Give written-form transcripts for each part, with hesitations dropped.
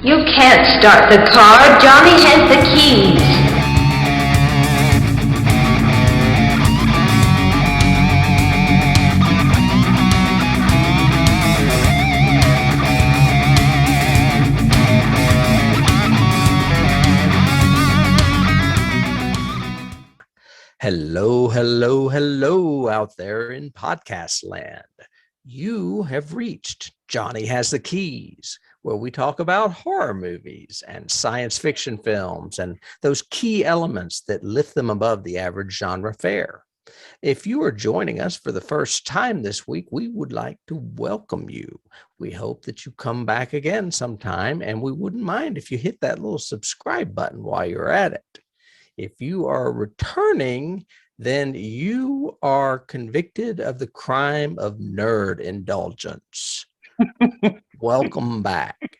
You can't start the car. Johnny has the keys. Hello, hello, hello out there in podcast land. You have reached Johnny Has the Keys, where we talk about horror movies and science fiction films and those key elements that lift them above the average genre fare. If you are joining us for the first time this week, we would like to welcome you. We hope that you come back again sometime, and we wouldn't mind if you hit that little subscribe button while you're at it. If you are returning, then you are convicted of the crime of nerd indulgence. Welcome back.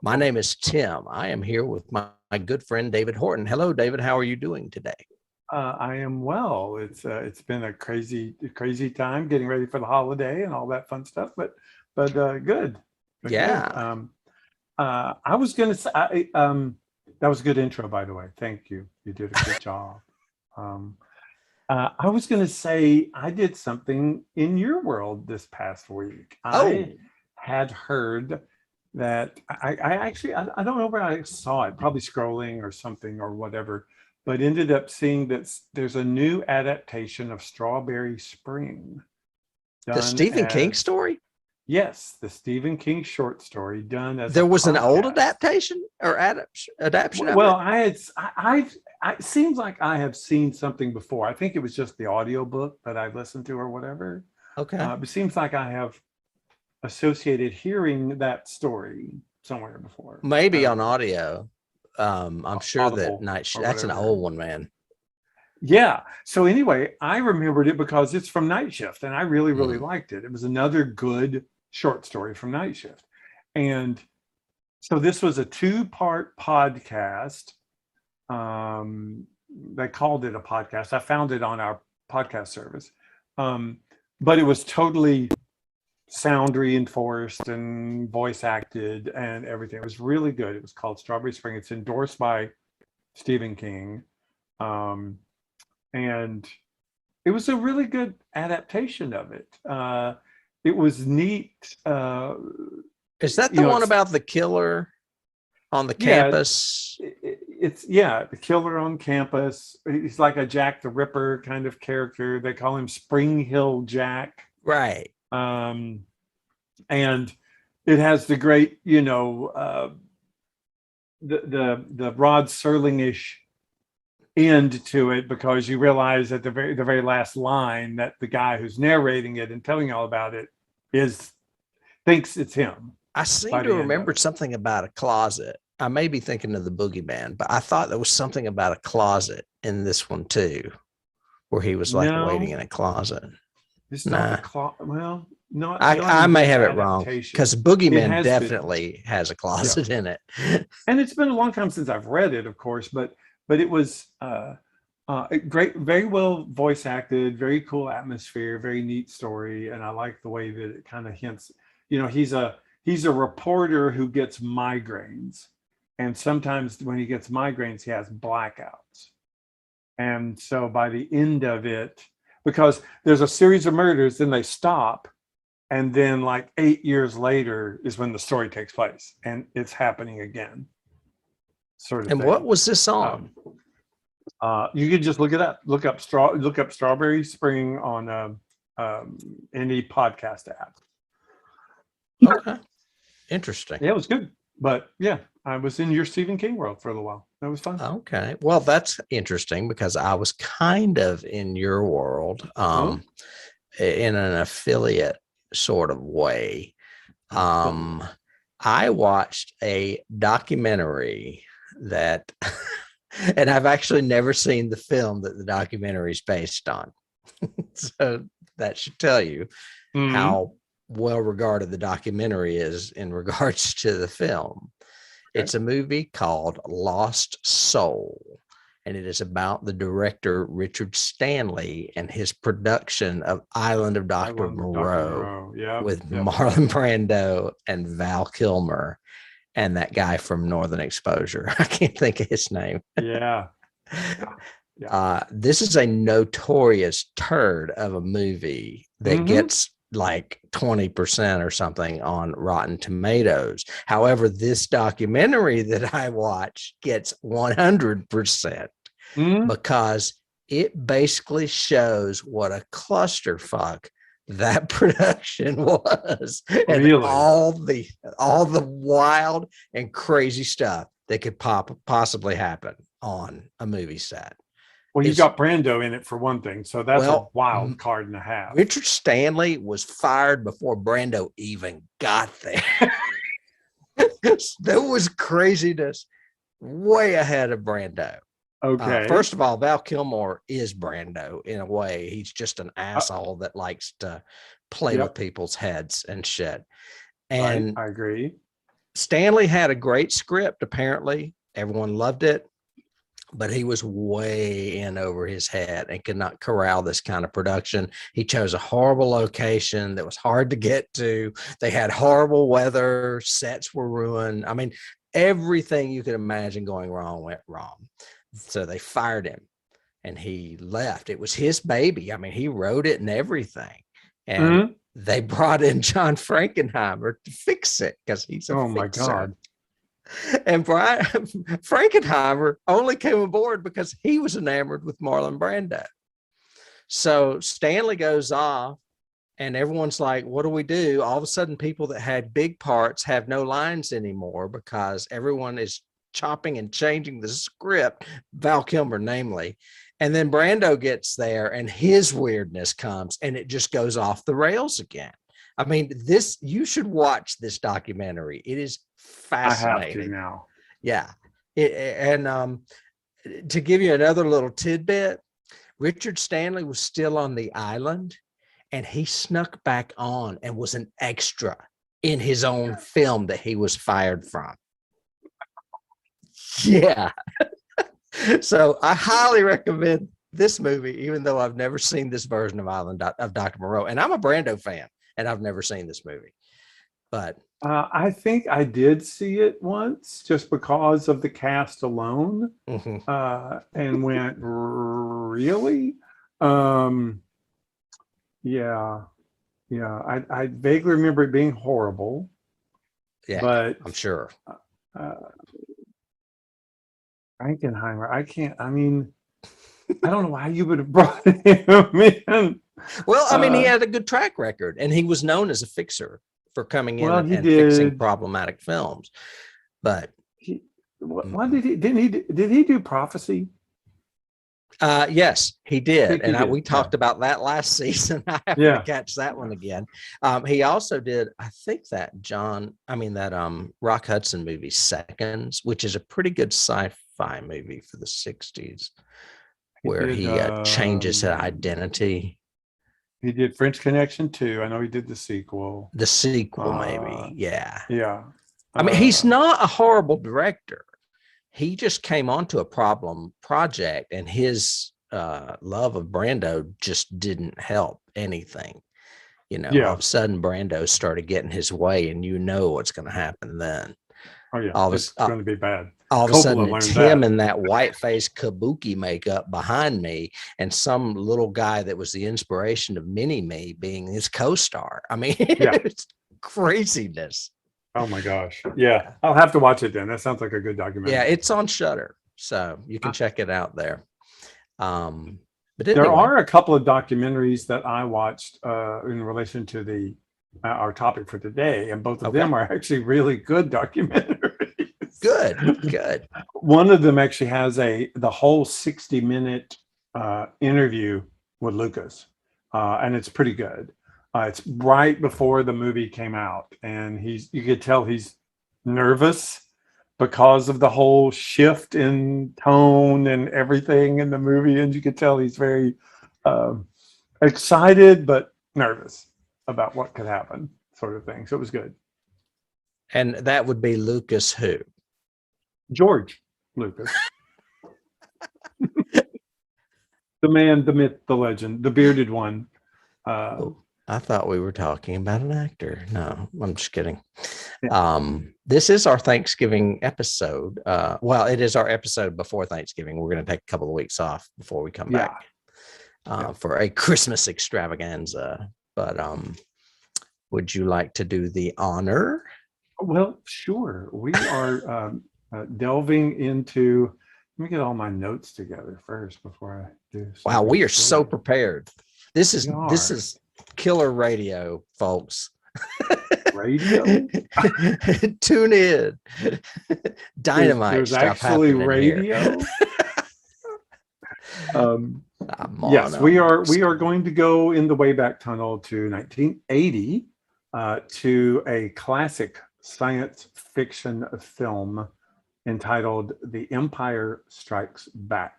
My name is Tim. I am here with my good friend David Horton. Hello, David. How are you doing today? I am well. It's been a crazy time getting ready for the holiday and all that fun stuff, but good. Yeah. Good. I was gonna say that was a good intro, by the way. Thank you. You did a good job. I was gonna say I did something in your world this past week. I had heard that I don't know where I saw it, probably scrolling or something or whatever, but ended up seeing that there's a new adaptation of Strawberry Spring. The Stephen King story? Yes, the Stephen King short story done as there was an old adaptation or adaptation. Well, it seems like I have seen something before. I think it was just the audiobook that I listened to or whatever. Okay. It seems like I have associated hearing that story somewhere before. Maybe on audio. I'm sure Audible that that's an old one, man. Yeah. So anyway, I remembered it because it's from Night Shift, and I really liked it. It was another good short story from Night Shift. And so this was a 2-part podcast. They called it a podcast. I found it on our podcast service. But it was totally sound reinforced and voice acted and everything. It was really good. It was called Strawberry Spring. It's endorsed by Stephen King. And it was a really good adaptation of it. It was neat. Is that the one about the killer on the campus? It's the killer on campus. He's like a Jack the Ripper kind of character. They call him Spring Hill Jack. Right. And it has the great, the Rod Serling-ish end to it, because you realize at the very last line that the guy who's narrating it and telling all about it thinks it's him. I seem to remember something about a closet. I may be thinking of the Boogeyman, but I thought there was something about a closet in this one too, where he was waiting in a closet. It's not a closet. Well, no, I may have it wrong, because Boogeyman definitely has a closet in it. And it's been a long time since I've read it, of course, but it was great, very well voice acted, very cool atmosphere, very neat story, and I like the way that it kind of hints. He's a reporter who gets migraines, and sometimes when he gets migraines, he has blackouts. And so by the end of it, because there's a series of murders, then they stop, and then like 8 years later is when the story takes place, and it's happening again. Sort of. And thing. what was this on? You could just look it up. Look up Strawberry Spring on any podcast app. Okay. Interesting. Yeah, it was good. But yeah, I was in your Stephen King world for a little while. That was fun. Okay. Well, that's interesting, because I was kind of in your world in an affiliate sort of way. I watched a documentary that, and I've actually never seen the film that the documentary is based on. So that should tell you how well regarded the documentary is in regards to the film. Okay. It's a movie called Lost Soul, and it is about the director Richard Stanley and his production of Island of Dr. Moreau with Marlon Brando and Val Kilmer. and that guy from Northern Exposure. I can't think of his name. Yeah. This is a notorious turd of a movie that gets like 20% or something on Rotten Tomatoes. However, this documentary that I watched gets 100% because it basically shows what a clusterfuck that production was, and Really? all the wild and crazy stuff that could possibly happen on a movie set. Well, you got Brando in it for one thing, so that's a wild card and a half. Richard Stanley was fired before Brando even got there. There was craziness way ahead of Brando. Okay. First of all, Val Kilmer is Brando in a way. He's just an asshole that likes to play with people's heads and shit. And I agree. Stanley had a great script, apparently. Everyone loved it. But he was way in over his head and could not corral this kind of production. He chose a horrible location that was hard to get to. They had horrible weather. Sets were ruined. I mean, everything you could imagine going wrong went wrong. So they fired him and he left. It was his baby. I mean, he wrote it and everything. And they brought in John Frankenheimer to fix it because he's a fixer. My God. And Frankenheimer only came aboard because he was enamored with Marlon Brando. So Stanley goes off and everyone's like, what do we do? All of a sudden, people that had big parts have no lines anymore because everyone is chopping and changing the script, Val Kilmer, namely. And then Brando gets there and his weirdness comes and it just goes off the rails again. I mean, you should watch this documentary. It is fascinating. I have to now. Yeah. To give you another little tidbit, Richard Stanley was still on the island and he snuck back on and was an extra in his own film that he was fired from. Yeah. So I highly recommend this movie, even though I've never seen this version of Island of Dr. Moreau. And I'm a Brando fan. And I've never seen this movie, but I think I did see it once just because of the cast alone, and went, really? Yeah. I vaguely remember it being horrible. Yeah, but I'm sure. Frankenheimer, I don't know why you would have brought him in. Well, I mean, he had a good track record and he was known as a fixer for coming in and fixing problematic films. But did he do Prophecy? Yes, he did. And we talked Yeah. about that last season. I have to catch that one again. He also did, I think that Rock Hudson movie, Seconds, which is a pretty good sci-fi movie for the 60s, where he changes his identity. He did French Connection too. I know he did the sequel. The sequel, maybe. Yeah. Yeah. I mean, he's not a horrible director. He just came onto a problem project and his love of Brando just didn't help anything. All of a sudden Brando started getting his way and what's going to happen then. Oh yeah, it's going to be bad. All of a sudden it's him in that white face kabuki makeup behind me and some little guy that was the inspiration of Mini-Me being his co-star. I mean, it's craziness. Oh my gosh. Yeah. I'll have to watch it then. That sounds like a good documentary. Yeah, it's on Shudder, so you can check it out there. But there are a couple of documentaries that I watched in relation to our topic for today, and both of them are actually really good documentaries. Good. One of them actually has the whole 60-minute interview with Lucas, and it's pretty good. It's right before the movie came out, and you could tell he's nervous because of the whole shift in tone and everything in the movie, and you could tell he's very excited but nervous about what could happen, sort of thing. So it was good. And that would be Lucas who? George Lucas. The man, the myth, the legend, the bearded one. I thought we were talking about an actor. No, I'm just kidding. Yeah. This is our Thanksgiving episode. Well, it is our episode before Thanksgiving. We're going to take a couple of weeks off before we come Yeah. back for a Christmas extravaganza. But would you like to do the honor? Well, sure. We are delving into. Let me get all my notes together first before I do. Wow, we are so something. prepared. This is We are. killer radio, folks. Radio. Tune in. Dynamite There's stuff actually happening radio. Yes, we are going to go in the Wayback Tunnel to 1980 to a classic science fiction film entitled The Empire Strikes Back.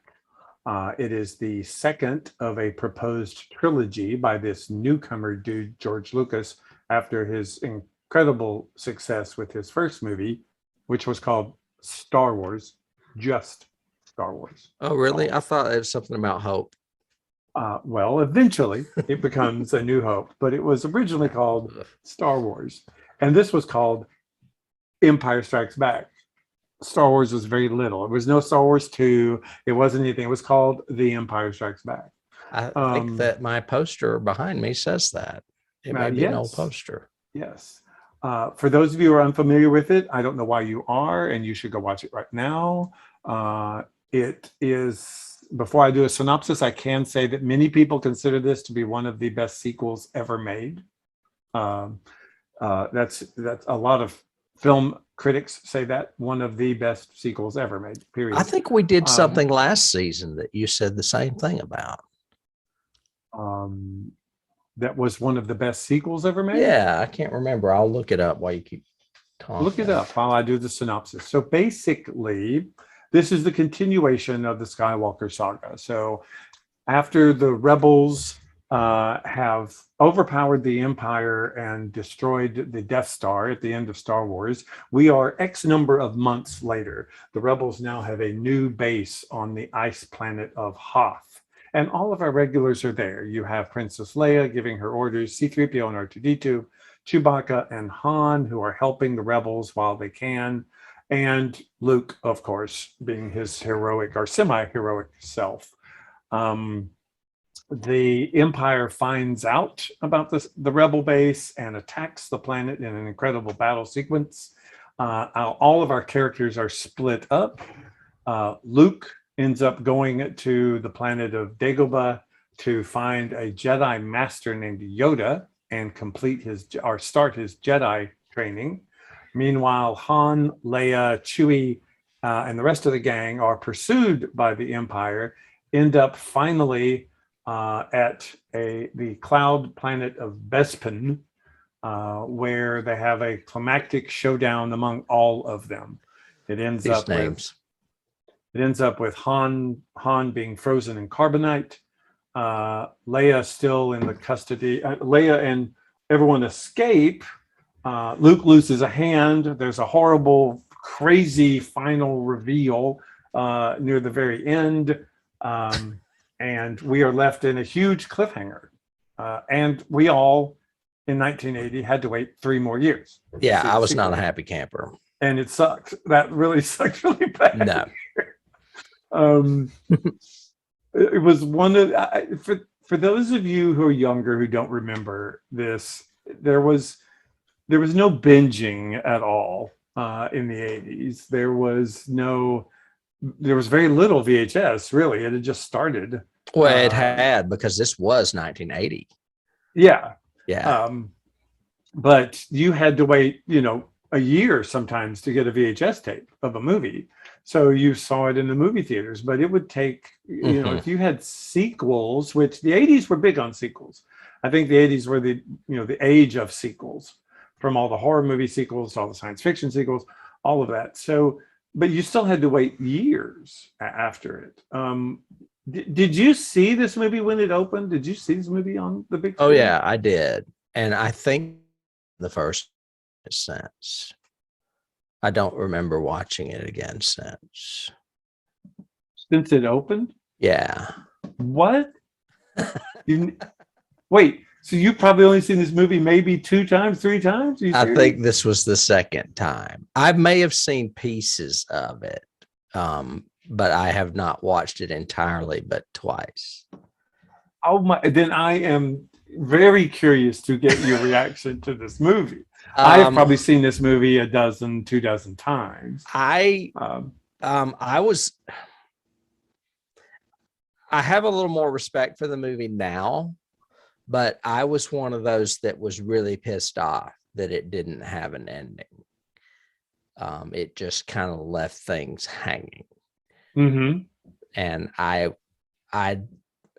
It is the second of a proposed trilogy by this newcomer dude, George Lucas, after his incredible success with his first movie, which was called Star Wars, just Star Wars. Oh, really? I thought it was something about hope. Well, eventually it becomes A New Hope, but it was originally called Star Wars. And this was called Empire Strikes Back. Star Wars was very little. It was no Star Wars 2. It wasn't anything. It was called The Empire Strikes Back. I think that my poster behind me says that. It may be an old poster. Yes. For those of you who are unfamiliar with it, I don't know why you are, and you should go watch it right now. It is, before I do a synopsis, I can say that many people consider this to be one of the best sequels ever made. That's a lot of film critics say that, one of the best sequels ever made, period. I think we did something last season that you said the same thing about. That was one of the best sequels ever made? Yeah, I can't remember. I'll look it up while you keep talking. Look it up while I do the synopsis. So basically, this is the continuation of the Skywalker saga. So after the rebels have overpowered the Empire and destroyed the Death Star at the end of Star Wars, we are X number of months later. The rebels now have a new base on the ice planet of Hoth. And all of our regulars are there. You have Princess Leia giving her orders, C-3PO and R2-D2, Chewbacca and Han, who are helping the rebels while they can, and Luke, of course, being his heroic or semi-heroic self. The Empire finds out about the rebel base and attacks the planet in an incredible battle sequence. All of our characters are split up. Luke ends up going to the planet of Dagobah to find a Jedi master named Yoda and start his Jedi training. Meanwhile, Han, Leia, Chewie, and the rest of the gang are pursued by the Empire, end up finally at the cloud planet of Bespin, where they have a climactic showdown among all of them. It ends up with Han being frozen in carbonite, Leia still in the custody. Leia and everyone escape. Luke loses a hand. There's a horrible, crazy final reveal near the very end. And we are left in a huge cliffhanger. And we all, in 1980, had to wait 3 more years. Yeah, I was not a happy camper. And it sucked. That really sucked really bad. No. It was one of for those of you who are younger who don't remember this, there was no binging at all in the 80s. There was very little VHS, really. It had just started. Well, it had, because this was 1980. Yeah. Yeah. But you had to wait, a year sometimes to get a VHS tape of a movie. So you saw it in the movie theaters, but it would take, if you had sequels, which the 80s were big on sequels. I think the 80s were the age of sequels, from all the horror movie sequels to all the science fiction sequels, all of that. So, but you still had to wait years after it. Did you see this movie when it opened? Did you see this movie on the big screen? Oh, yeah, I did. And I think the first since. I don't remember watching it again since. Since it opened? Yeah. What? Wait, So you've probably only seen this movie maybe 2 times, 3 times? Are you I serious? think this was the second time. I may have seen pieces of it, but I have not watched it entirely, but twice. Oh my! Then I am very curious to get your reaction to this movie. I have probably seen this movie 2 dozen times. I have a little more respect for the movie now, but I was one of those that was really pissed off that it didn't have an ending. It just kind of left things hanging. Mm-hmm. And I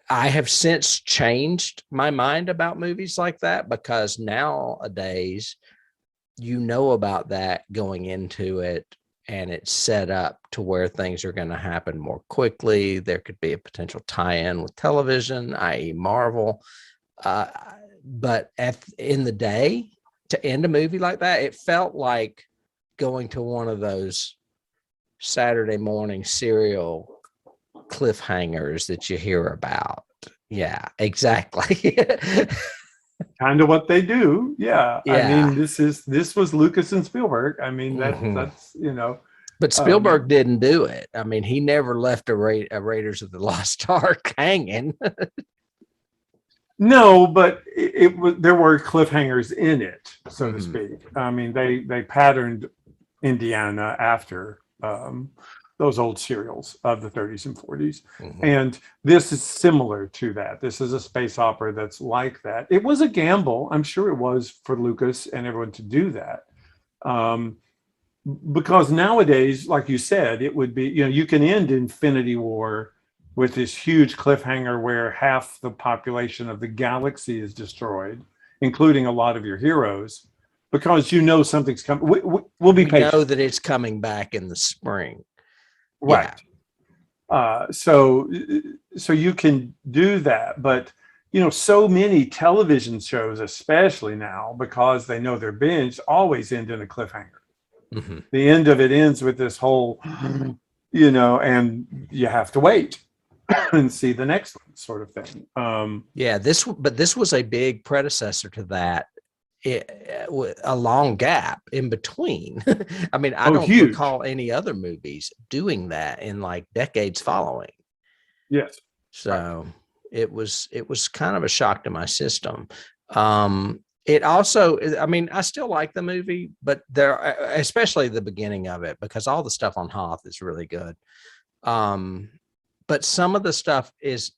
have since changed my mind about movies like that, because nowadays you know about that going into it, and it's set up to where things are going to happen more quickly. There could be a potential tie-in with television, i.e. Marvel. But in the day, to end a movie like that, it felt like going to one of those Saturday morning serial cliffhangers that you hear about. Yeah, exactly. Kind of what they do. Yeah. Yeah. I mean, this was Lucas and Spielberg. I mean, that's, But Spielberg didn't do it. I mean, he never left a Raiders of the Lost Ark hanging. No, but it was, there were cliffhangers in it, so to speak. I mean, they patterned Indiana after those old serials of the 30s and 40s. And this is similar to that. This is a space opera that's like that. It was a gamble. I'm sure it was for Lucas and everyone to do that. Because nowadays, like you said, it would be, you can end Infinity War with this huge cliffhanger where half the population of the galaxy is destroyed, including a lot of your heroes, because something's coming. We'll be patient. We know that it's coming back in the spring. Right. Yeah. So you can do that, but so many television shows, especially now, because they know they're binged, always end in a cliffhanger. The end of it ends with this whole, and you have to wait and see the next one, sort of thing. This was a big predecessor to that. A long gap in between. I mean, I don't recall any other movies doing that in like decades following. Yes. So it was kind of a shock to my system. It also, I mean, I still like the movie, but especially the beginning of it, because all the stuff on Hoth is really good. But some of the stuff is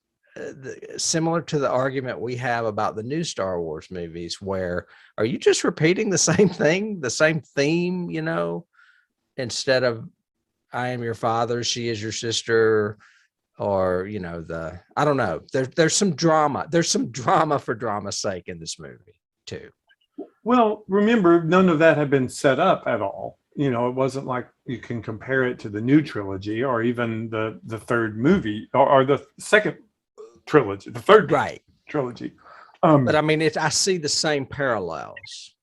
similar to the argument we have about the new Star Wars movies, where are you just repeating the same thing, the same theme, instead of I am your father, she is your sister, or I don't know. There's some drama. There's some drama for drama's sake in this movie too. Well, remember, none of that had been set up at all. It wasn't like you can compare it to the new trilogy or even the third movie or the second trilogy, the third trilogy. But I mean, I see the same parallels.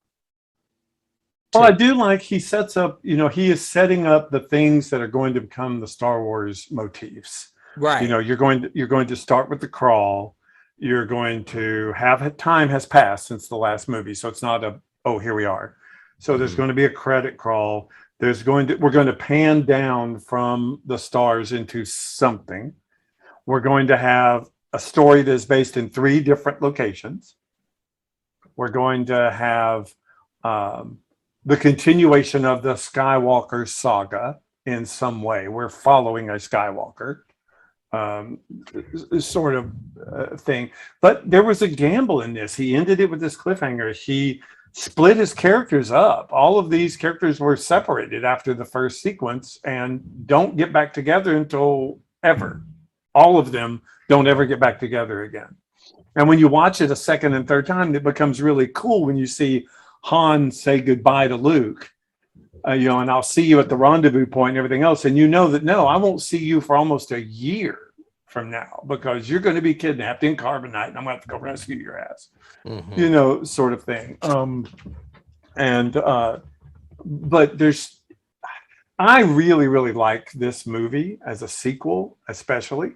Well, I do like he sets up, he is setting up the things that are going to become the Star Wars motifs. Right. You're going to start with the crawl. You're going to have time has passed since the last movie, so it's not here we are. So there's going to be a credit crawl. We're going to pan down from the stars into something. We're going to have a story that's based in 3 different locations. We're going to have the continuation of the Skywalker saga in some way. We're following a Skywalker sort of thing. But there was a gamble in this. He ended it with this cliffhanger. He split his characters up. All of these characters were separated after the first sequence and don't get back together until ever. All of them don't ever get back together again. And when you watch it a second and third time, it becomes really cool when you see Han say goodbye to Luke, and I'll see you at the rendezvous point and everything else. And that, no, I won't see you for almost a year from now because you're going to be kidnapped in carbonite and I'm going to have to go rescue your ass, sort of thing. But I really, really like this movie as a sequel, especially.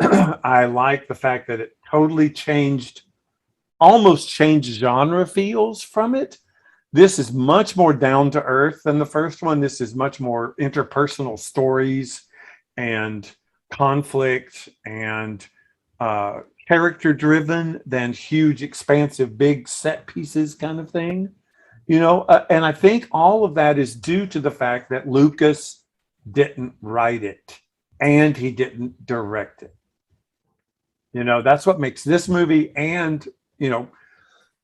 I like the fact that it totally changed almost change genre feels from it. This is much more down to earth than the first one. This is much more interpersonal stories and conflict and character driven than huge, expansive, big set pieces kind of thing. And I think all of that is due to the fact that Lucas didn't write it and he didn't direct it. That's what makes this movie and,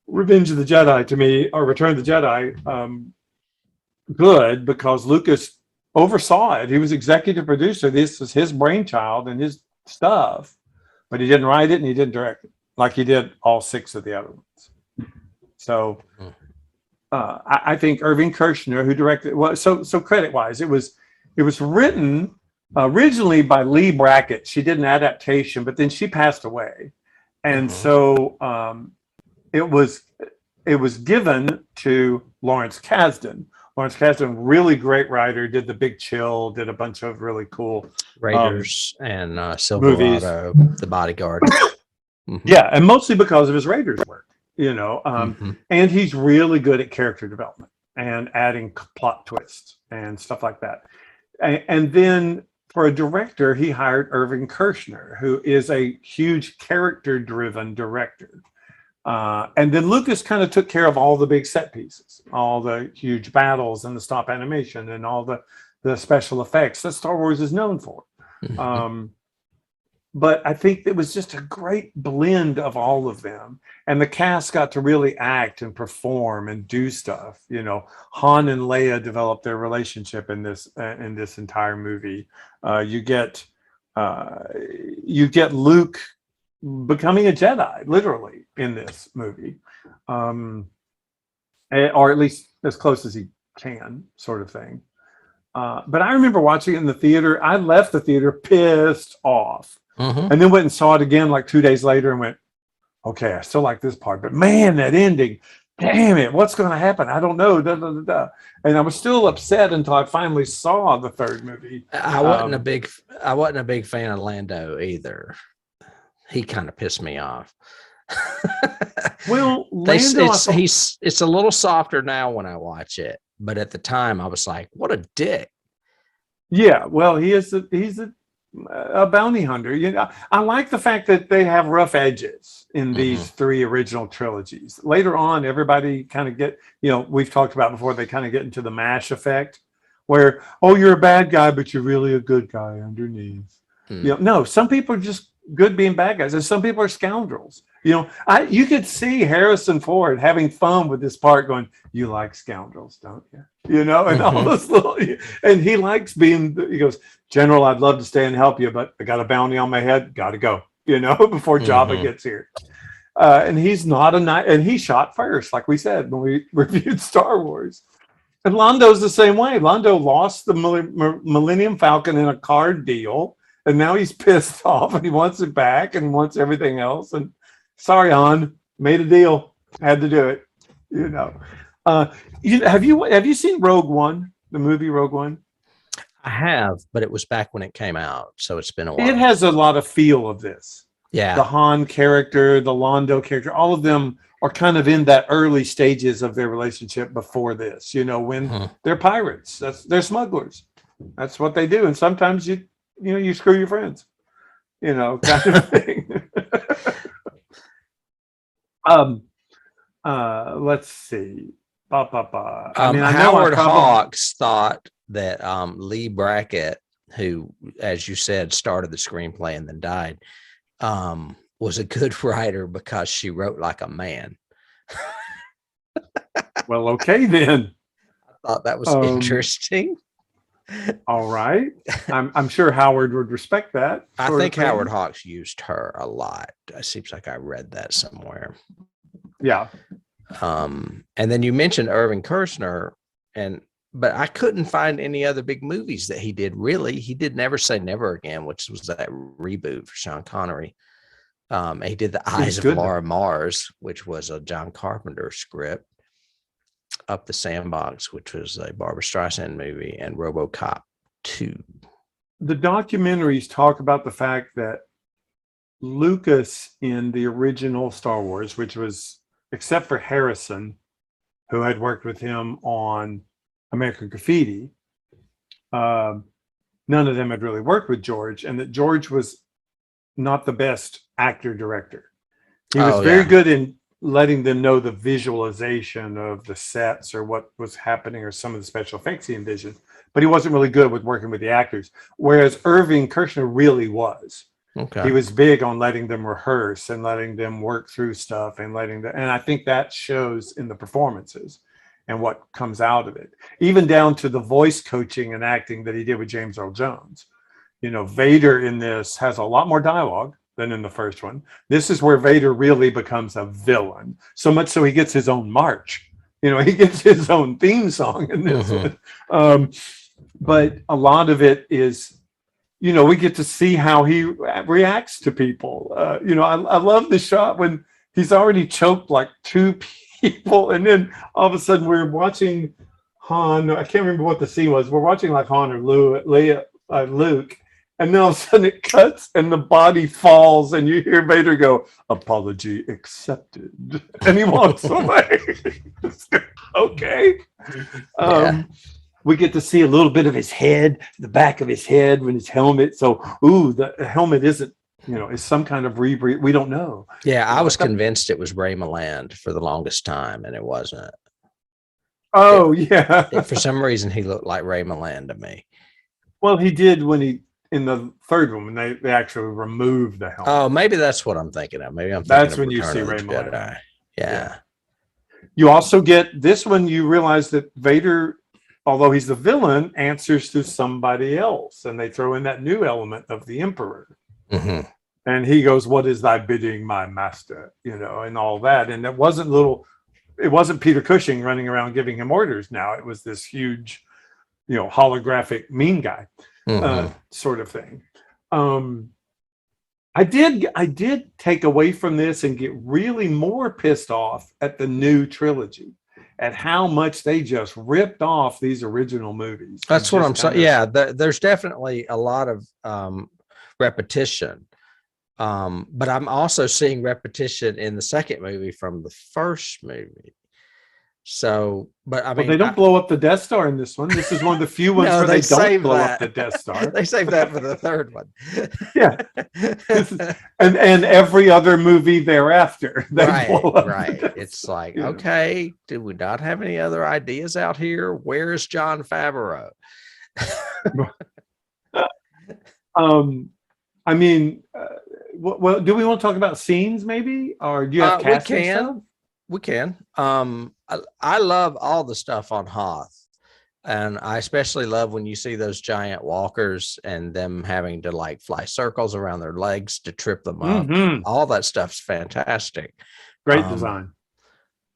Revenge of the Jedi to me, or Return of the Jedi, good, because Lucas oversaw it. He was executive producer. This was his brainchild and his stuff, but he didn't write it and he didn't direct it like he did all 6 of the other ones. So I think Irvin Kershner, who directed, so credit wise, it was written originally by Lee Brackett. She did an adaptation, but then she passed away, and so it was given to Lawrence Kasdan. Lawrence Kasdan, really great writer, did The Big Chill, did a bunch of really cool Raiders and Silverado, movies. The Bodyguard. Yeah, and mostly because of his Raiders work, and he's really good at character development and adding plot twists and stuff like that. And then for a director, he hired Irvin Kershner, who is a huge character-driven director. And then Lucas kind of took care of all the big set pieces, all the huge battles and the stop animation and all the special effects that Star Wars is known for. But I think it was just a great blend of all of them. And the cast got to really act and perform and do stuff. Han and Leia developed their relationship in this entire movie. You get Luke becoming a Jedi, literally, in this movie, or at least as close as he can, sort of thing. But I remember watching it in the theater. I left the theater pissed off, and then went and saw it again like 2 days later and went, okay, I still like this part, but man, that ending, damn it, what's going to happen? I don't know. And I was still upset until I finally saw the third movie. I wasn't a big fan of Lando either. He kind of pissed me off. Well, Lando, it's a little softer now when I watch it, but at the time I was like, what a dick. Yeah, well, he's a bounty hunter. I like the fact that they have rough edges in these 3 original trilogies. Later on, everybody kind of get, we've talked about before, they kind of get into the MASH effect where, oh, you're a bad guy, but you're really a good guy underneath. No, some people are just good being bad guys, and some people are scoundrels. You could see Harrison Ford having fun with this part, going, "You like scoundrels, don't you?" And all this little, and he likes being. He goes, "General, I'd love to stay and help you, but I got a bounty on my head. Got to go." Before Jabba gets here. And he's not and he shot first, like we said when we reviewed Star Wars. And Lando's the same way. Lando lost the Millennium Falcon in a card deal. And now he's pissed off and he wants it back and wants everything else. And sorry, Han, made a deal, had to do it. Have you seen Rogue One, the movie Rogue One? I have, but it was back when it came out, so it's been a while. It has a lot of feel of this. Yeah, the Han character, the Lando character, all of them are kind of in that early stages of their relationship before this. When they're pirates, they're smugglers. That's what they do, and sometimes you screw your friends, kind of thing. Let's see. Howard Hawks thought that Lee Brackett, who, as you said, started the screenplay and then died, was a good writer because she wrote like a man. Well, okay then. I thought that was interesting. All right. I'm sure Howard would respect that. I think Howard Hawks used her a lot. It seems like I read that somewhere. Yeah. And then you mentioned Irvin Kershner, but I couldn't find any other big movies that he did. Really, he did Never Say Never Again, which was that reboot for Sean Connery. He did The Eyes of Laura Mars, which was a John Carpenter script. Up the Sandbox, which was a Barbra Streisand movie, and RoboCop 2. The documentaries talk about the fact that Lucas in the original Star Wars, which was, except for Harrison, who had worked with him on American Graffiti, none of them had really worked with George, and that George was not the best actor director. He was very good in letting them know the visualization of the sets or what was happening or some of the special effects he envisioned, but he wasn't really good with working with the actors. Whereas Irvin Kershner really was. Okay. He was big on letting them rehearse and letting them work through stuff and and I think that shows in the performances and what comes out of it, even down to the voice coaching and acting that he did with James Earl Jones. You know, Vader in this has a lot more dialogue than in the first one. This is where Vader really becomes a villain, so much so he gets his own march. You know, he gets his own theme song in this one. But a lot of it is, you know, we get to see how he reacts to people. You know, I love the shot when he's already choked like 2 people, and then all of a sudden we're watching Han. I can't remember what the scene was. We're watching like Han or Luke, and then all of a sudden it cuts and the body falls, and you hear Vader go, "Apology accepted," and he walks away. Okay. We get to see a little bit of his head, the back of his head, when his helmet. So, the helmet isn't, you know, is some kind of rebreathe. We don't know. Yeah, I was convinced it was Ray Milland for the longest time, and it wasn't. Oh, yeah. For some reason, he looked like Ray Milland to me. Well, he did in the third one, when they actually removed the helmet. Oh, maybe that's what I'm thinking of. Maybe I'm thinking that's of when you Return see of the Ray Milland. Jedi. Yeah. You also get this one, you realize that Vader, although he's the villain, answers to somebody else, and they throw in that new element of the Emperor. Mm-hmm. And he goes, "What is thy bidding, my master?" You know, and all that. And it wasn't Peter Cushing running around giving him orders. Now it was this huge, you know, holographic mean guy, sort of thing. I did take away from this and get really more pissed off at the new trilogy, at how much they just ripped off these original movies. That's what I'm saying. Yeah, there's definitely a lot of repetition. But I'm also seeing repetition in the second movie from the first movie. So, but I mean, they don't blow up the Death Star in this one. This is one of the few ones where they don't blow up the Death Star. They saved that for the third one. Yeah. and every other movie thereafter. Right. It's like, okay, did we not have any other ideas out here? Where's Jon Favreau? I mean, well, do we want to talk about scenes maybe? Or do you have casting stuff? We can. I love all the stuff on Hoth, and I especially love when you see those giant walkers and them having to like fly circles around their legs to trip them up. All that stuff's fantastic. Great design.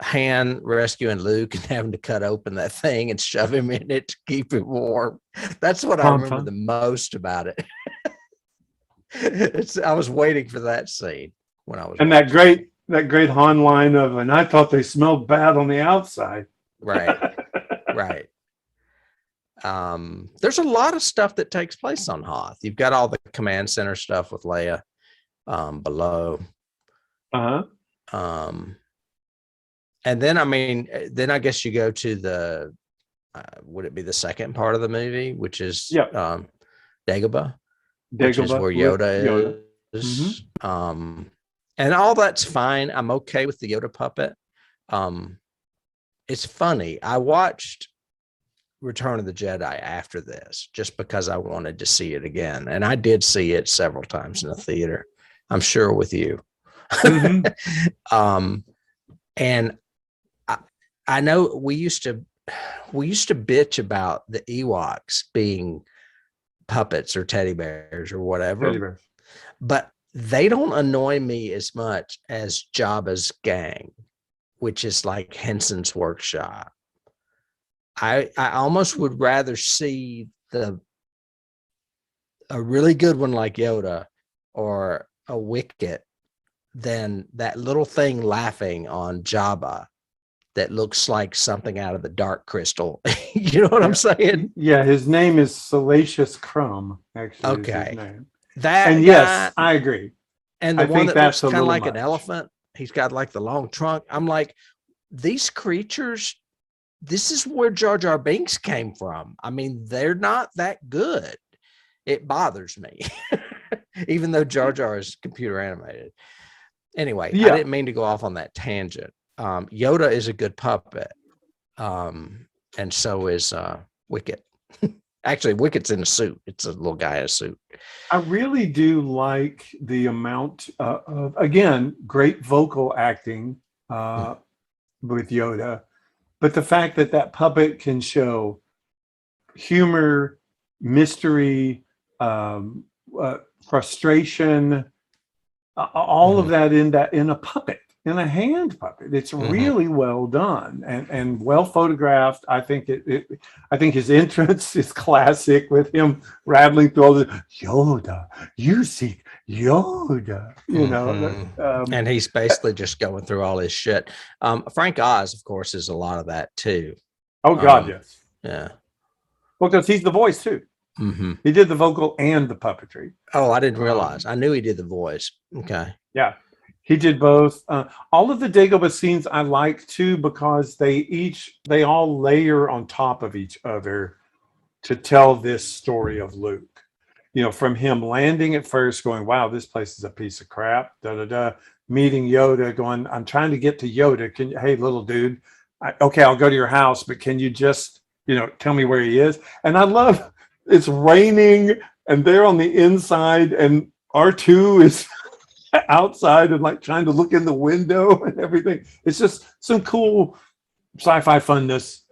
Han rescuing Luke and having to cut open that thing and shove him in it to keep him warm. That's what I remember the most about it. I was waiting for that scene when I was watching. That great Han line of, "and I thought they smelled bad on the outside." Right. There's a lot of stuff that takes place on Hoth. You've got all the command center stuff with Leia below. And then, I mean, I guess you go to the, would it be the second part of the movie, which is Dagobah, which is where Yoda is. And all that's fine. I'm okay with the Yoda puppet. It's funny. I watched Return of the Jedi after this just because I wanted to see it again. And I did see it several times in the theater, I'm sure with you. And I know we used to bitch about the Ewoks being puppets or teddy bears or whatever, but they don't annoy me as much as Jabba's gang, which is like Henson's workshop. I almost would rather see a really good one like Yoda or a Wicket than that little thing laughing on Jabba that looks like something out of the Dark Crystal. You know what I'm saying? Yeah, his name is Salacious Crumb, actually. Okay. Is his name. That and guy, yes, I agree. And the I one think that that's looks a kind of little like an much. elephant, he's got like the long trunk. I'm like, these creatures, this is where Jar Jar Binks came from. I mean, they're not that good. It bothers me, even though Jar Jar is computer animated. Anyway, I Yeah. didn't mean to go off on that tangent. Yoda is a good puppet. And so is Wicket. Actually, Wicket's in a suit. It's a little guy in a suit. I really do like the amount of, again, great vocal acting with Yoda, but the fact that that puppet can show humor, mystery, frustration, all of that in a puppet, in a hand puppet. It's really well done and well photographed. I think I think his entrance is classic with him rattling through all the Yoda, you seek Yoda, you know. And he's basically just going through all his shit. Frank Oz, of course, is a lot of that too. Oh God, yes. Yeah. Well, because he's the voice too. He did the vocal and the puppetry. Oh, I didn't realize. I knew he did the voice. Okay. Yeah, he did both. All of the Dagobah scenes I like too, because they all layer on top of each other to tell this story of Luke. You know, from him landing at first, going, "Wow, this place is a piece of crap." Meeting Yoda, going, "I'm trying to get to Yoda. Hey, little dude, okay, I'll go to your house, but can you just, tell me where he is?" And I love. It's raining and they're on the inside and R2 is outside and like trying to look in the window and everything. It's just some cool sci-fi funness,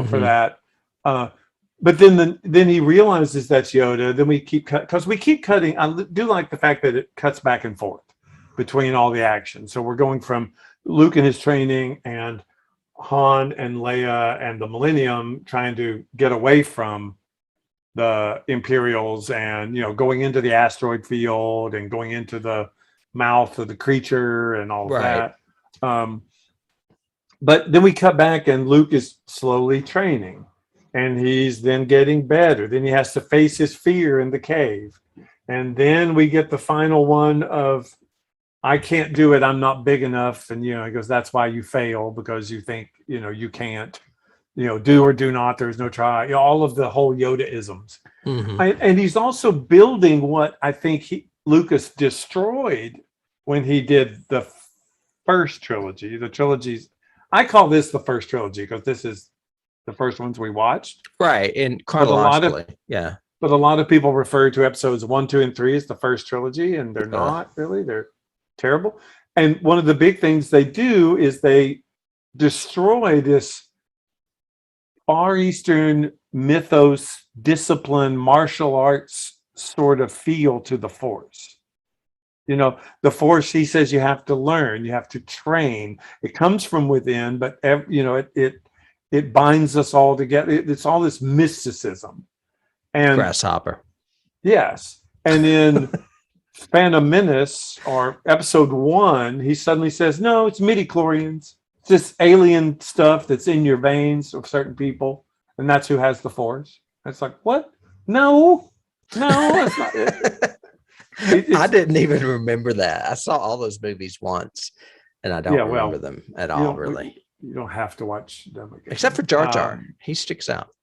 for that. But then he realizes that's Yoda. Then we keep cutting. I do like the fact that it cuts back and forth between all the action. So we're going from Luke and his training and Han and Leia and the Millennium trying to get away from the Imperials and, going into the asteroid field and going into the mouth of the creature and all of that. But then we cut back and Luke is slowly training and he's then getting better. Then he has to face his fear in the cave. And then we get the final one of, "I can't do it. I'm not big enough." And, he goes, "That's why you fail, because you think, you can't. Do or do not, there's no try." All of the whole Yoda-isms. And he's also building what I think Lucas destroyed when he did the first trilogy. The trilogies, I call this the first trilogy because this is the first ones we watched. Right, and chronologically, But a lot of people refer to episodes 1, 2, and 3 as the first trilogy, and they're not really. They're terrible. And one of the big things they do is they destroy this Far Eastern mythos, discipline, martial arts sort of feel to the Force. The Force, he says, you have to learn, you have to train. It comes from within, but it binds us all together. It's all this mysticism. And grasshopper. Yes. And in Phantom Menace or episode 1, he suddenly says, "No, it's midi-chlorians. It's this alien stuff that's in your veins of certain people, and that's who has the Force." It's like, what? No, that's not it. I didn't even remember that. I saw all those movies once, and I don't remember them at all, really. You don't have to watch them again. Except for Jar Jar. He sticks out.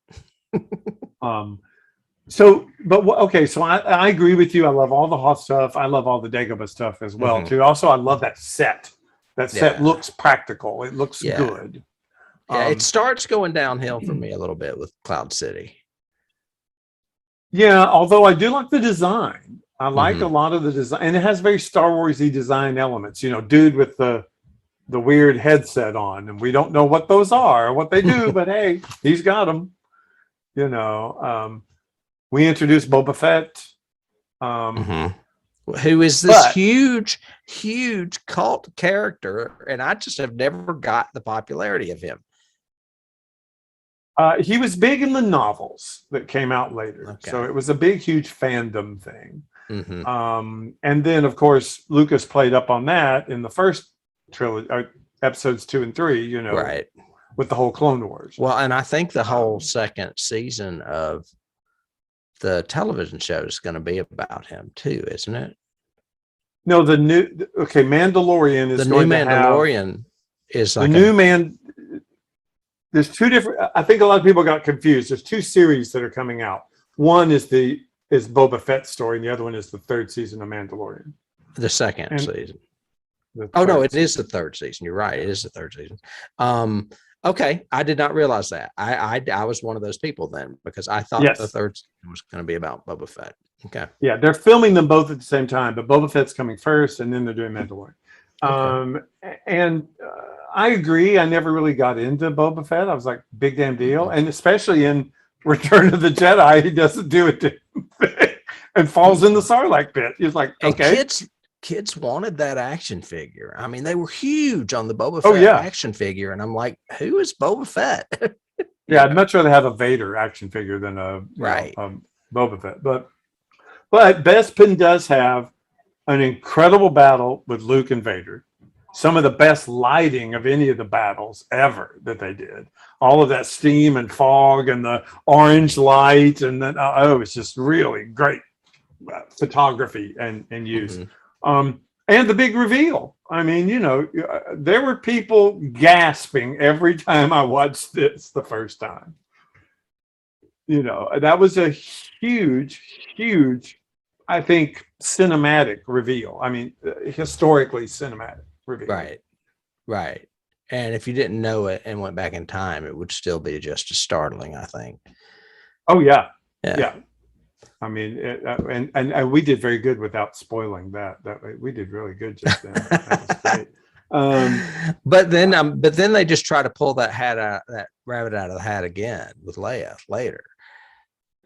So I agree with you. I love all the Hoth stuff. I love all the Dagobah stuff as well, too. Also, I love that set. That set looks practical. It looks good. Yeah, it starts going downhill for me a little bit with Cloud City. Yeah, although I do like the design. I like a lot of the design. And it has very Star Wars-y design elements. Dude with the weird headset on. And we don't know what those are or what they do, but hey, he's got them. We introduced Boba Fett. Who is this huge cult character, and I just have never got the popularity of him. He was big in the novels that came out later, so it was a big, huge fandom thing. And then, of course, Lucas played up on that in the first trilogy, episodes 2 and 3. Right, with the whole Clone Wars. Well, and I think the whole second season of the television show is going to be about him too, isn't it? No, Mandalorian is The new going to have Mandalorian is the like new man. There's two different. I think a lot of people got confused. There's two series that are coming out. One is Boba Fett's story, and the other one is the third season of Mandalorian. the second And season. the Oh no, third it is season. the third season. You're right. It is the third season. Okay, I did not realize that. I was one of those people then because I thought the Yes. third season was going to be about Boba Fett. Okay. Yeah, they're filming them both at the same time, but Boba Fett's coming first, and then they're doing Mandalorian. Okay. And I agree. I never really got into Boba Fett. I was like, big damn deal, and especially in Return of the Jedi, he doesn't do it and falls in the Sarlacc pit. He's like, okay. And kids wanted that action figure. I mean, they were huge on the Boba Fett action figure, and I'm like, who is Boba Fett? Yeah, I'd much rather have a Vader action figure than a Boba Fett. But Bespin does have an incredible battle with Luke and Vader. Some of the best lighting of any of the battles ever that they did. All of that steam and fog and the orange light, and then it's just really great photography and use. Mm-hmm. And the big reveal. I mean, there were people gasping every time I watched this the first time. That was a huge, I think, cinematic reveal. I mean, historically cinematic reveal. Right. And if you didn't know it and went back in time, it would still be just as startling, I think. Oh, yeah. I mean, and we did very good without spoiling that. We did really good just then. That was great. But then they just try to pull that rabbit out of the hat again with Leia later.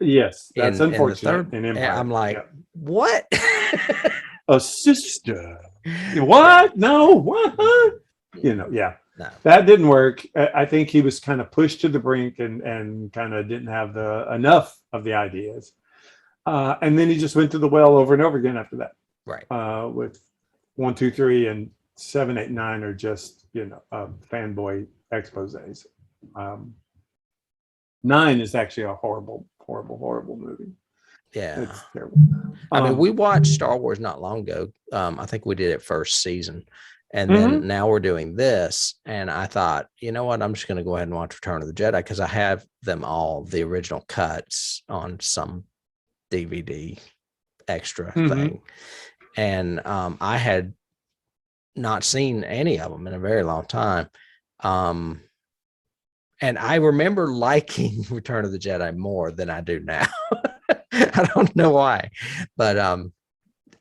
Yes, that's unfortunate. In Empire. I'm like, what? A sister? What? No, what? Yeah. No. That didn't work. I think he was kind of pushed to the brink and kind of didn't have enough of the ideas. And then he just went to the well over and over again after that. Right. With 1, 2, 3, and 7, 8, 9 are just fanboy exposés. 9 is actually a horrible movie. Yeah, it's terrible. I mean, we watched Star Wars not long ago. I think we did it first season, and then now we're doing this. And I thought, you know what? I'm just going to go ahead and watch Return of the Jedi because I have them all, the original cuts, on some DVD extra thing, and I had not seen any of them in a very long time. And I remember liking Return of the Jedi more than I do now. I don't know why, but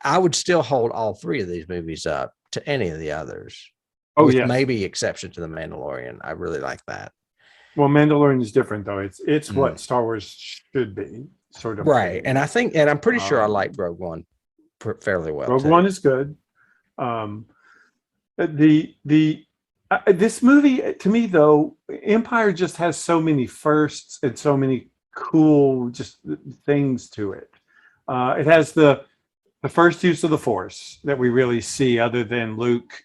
I would still hold all three of these movies up to any of the others. With maybe exception to The Mandalorian. I really like that. Well, Mandalorian is different though. It's what Star Wars should be, sort of. Right, and I'm pretty sure I like Rogue One fairly well. Rogue One is good. This movie, to me though, Empire just has so many firsts and so many cool just things to it. It has the first use of the Force that we really see, other than Luke,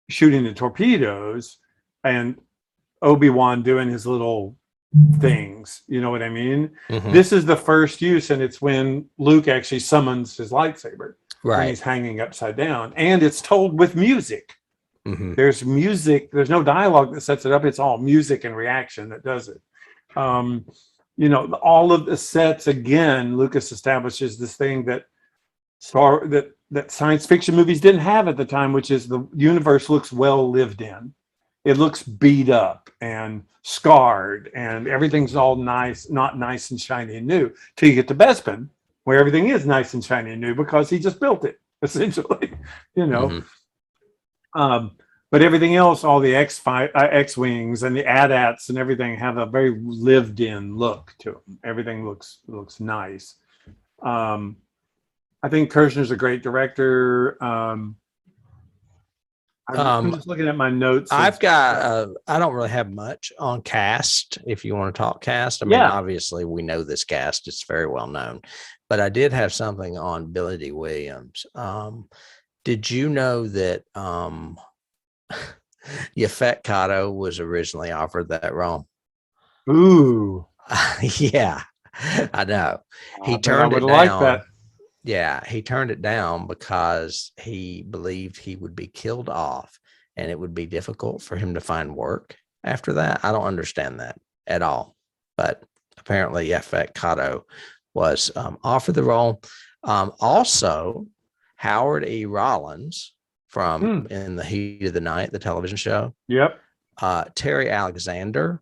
shooting the torpedoes and Obi-Wan doing his little things. You know what I mean? Mm-hmm. This is the first use, and it's when Luke actually summons his lightsaber. Right. When he's hanging upside down, and it's told with music. Mm-hmm. There's music. There's no dialogue that sets it up. It's all music and reaction that does it. All of the sets, again, Lucas establishes this thing that science fiction movies didn't have at the time, which is the universe looks well lived in. It looks beat up and scarred, and everything's all nice, not nice and shiny and new, till you get to Bespin, where everything is nice and shiny and new because he just built it, essentially. But everything else, all the X-wings and the AT-ATs and everything have a very lived-in look to them. Everything looks nice. I think Kershner's a great director. I'm just looking at my notes. I've got. I don't really have much on cast. If you want to talk cast, I mean, obviously we know this cast; it's very well known. But I did have something on Billy D. Williams. Did you know that Yaphet Kotto was originally offered that role? Ooh. Yeah, I know. He turned it down. Like that. Yeah, he turned it down because he believed he would be killed off and it would be difficult for him to find work after that. I don't understand that at all. But apparently, Yaphet Kotto was offered the role. Also, Howard E. Rollins from In the Heat of the Night, the television show. Yep. Terry Alexander,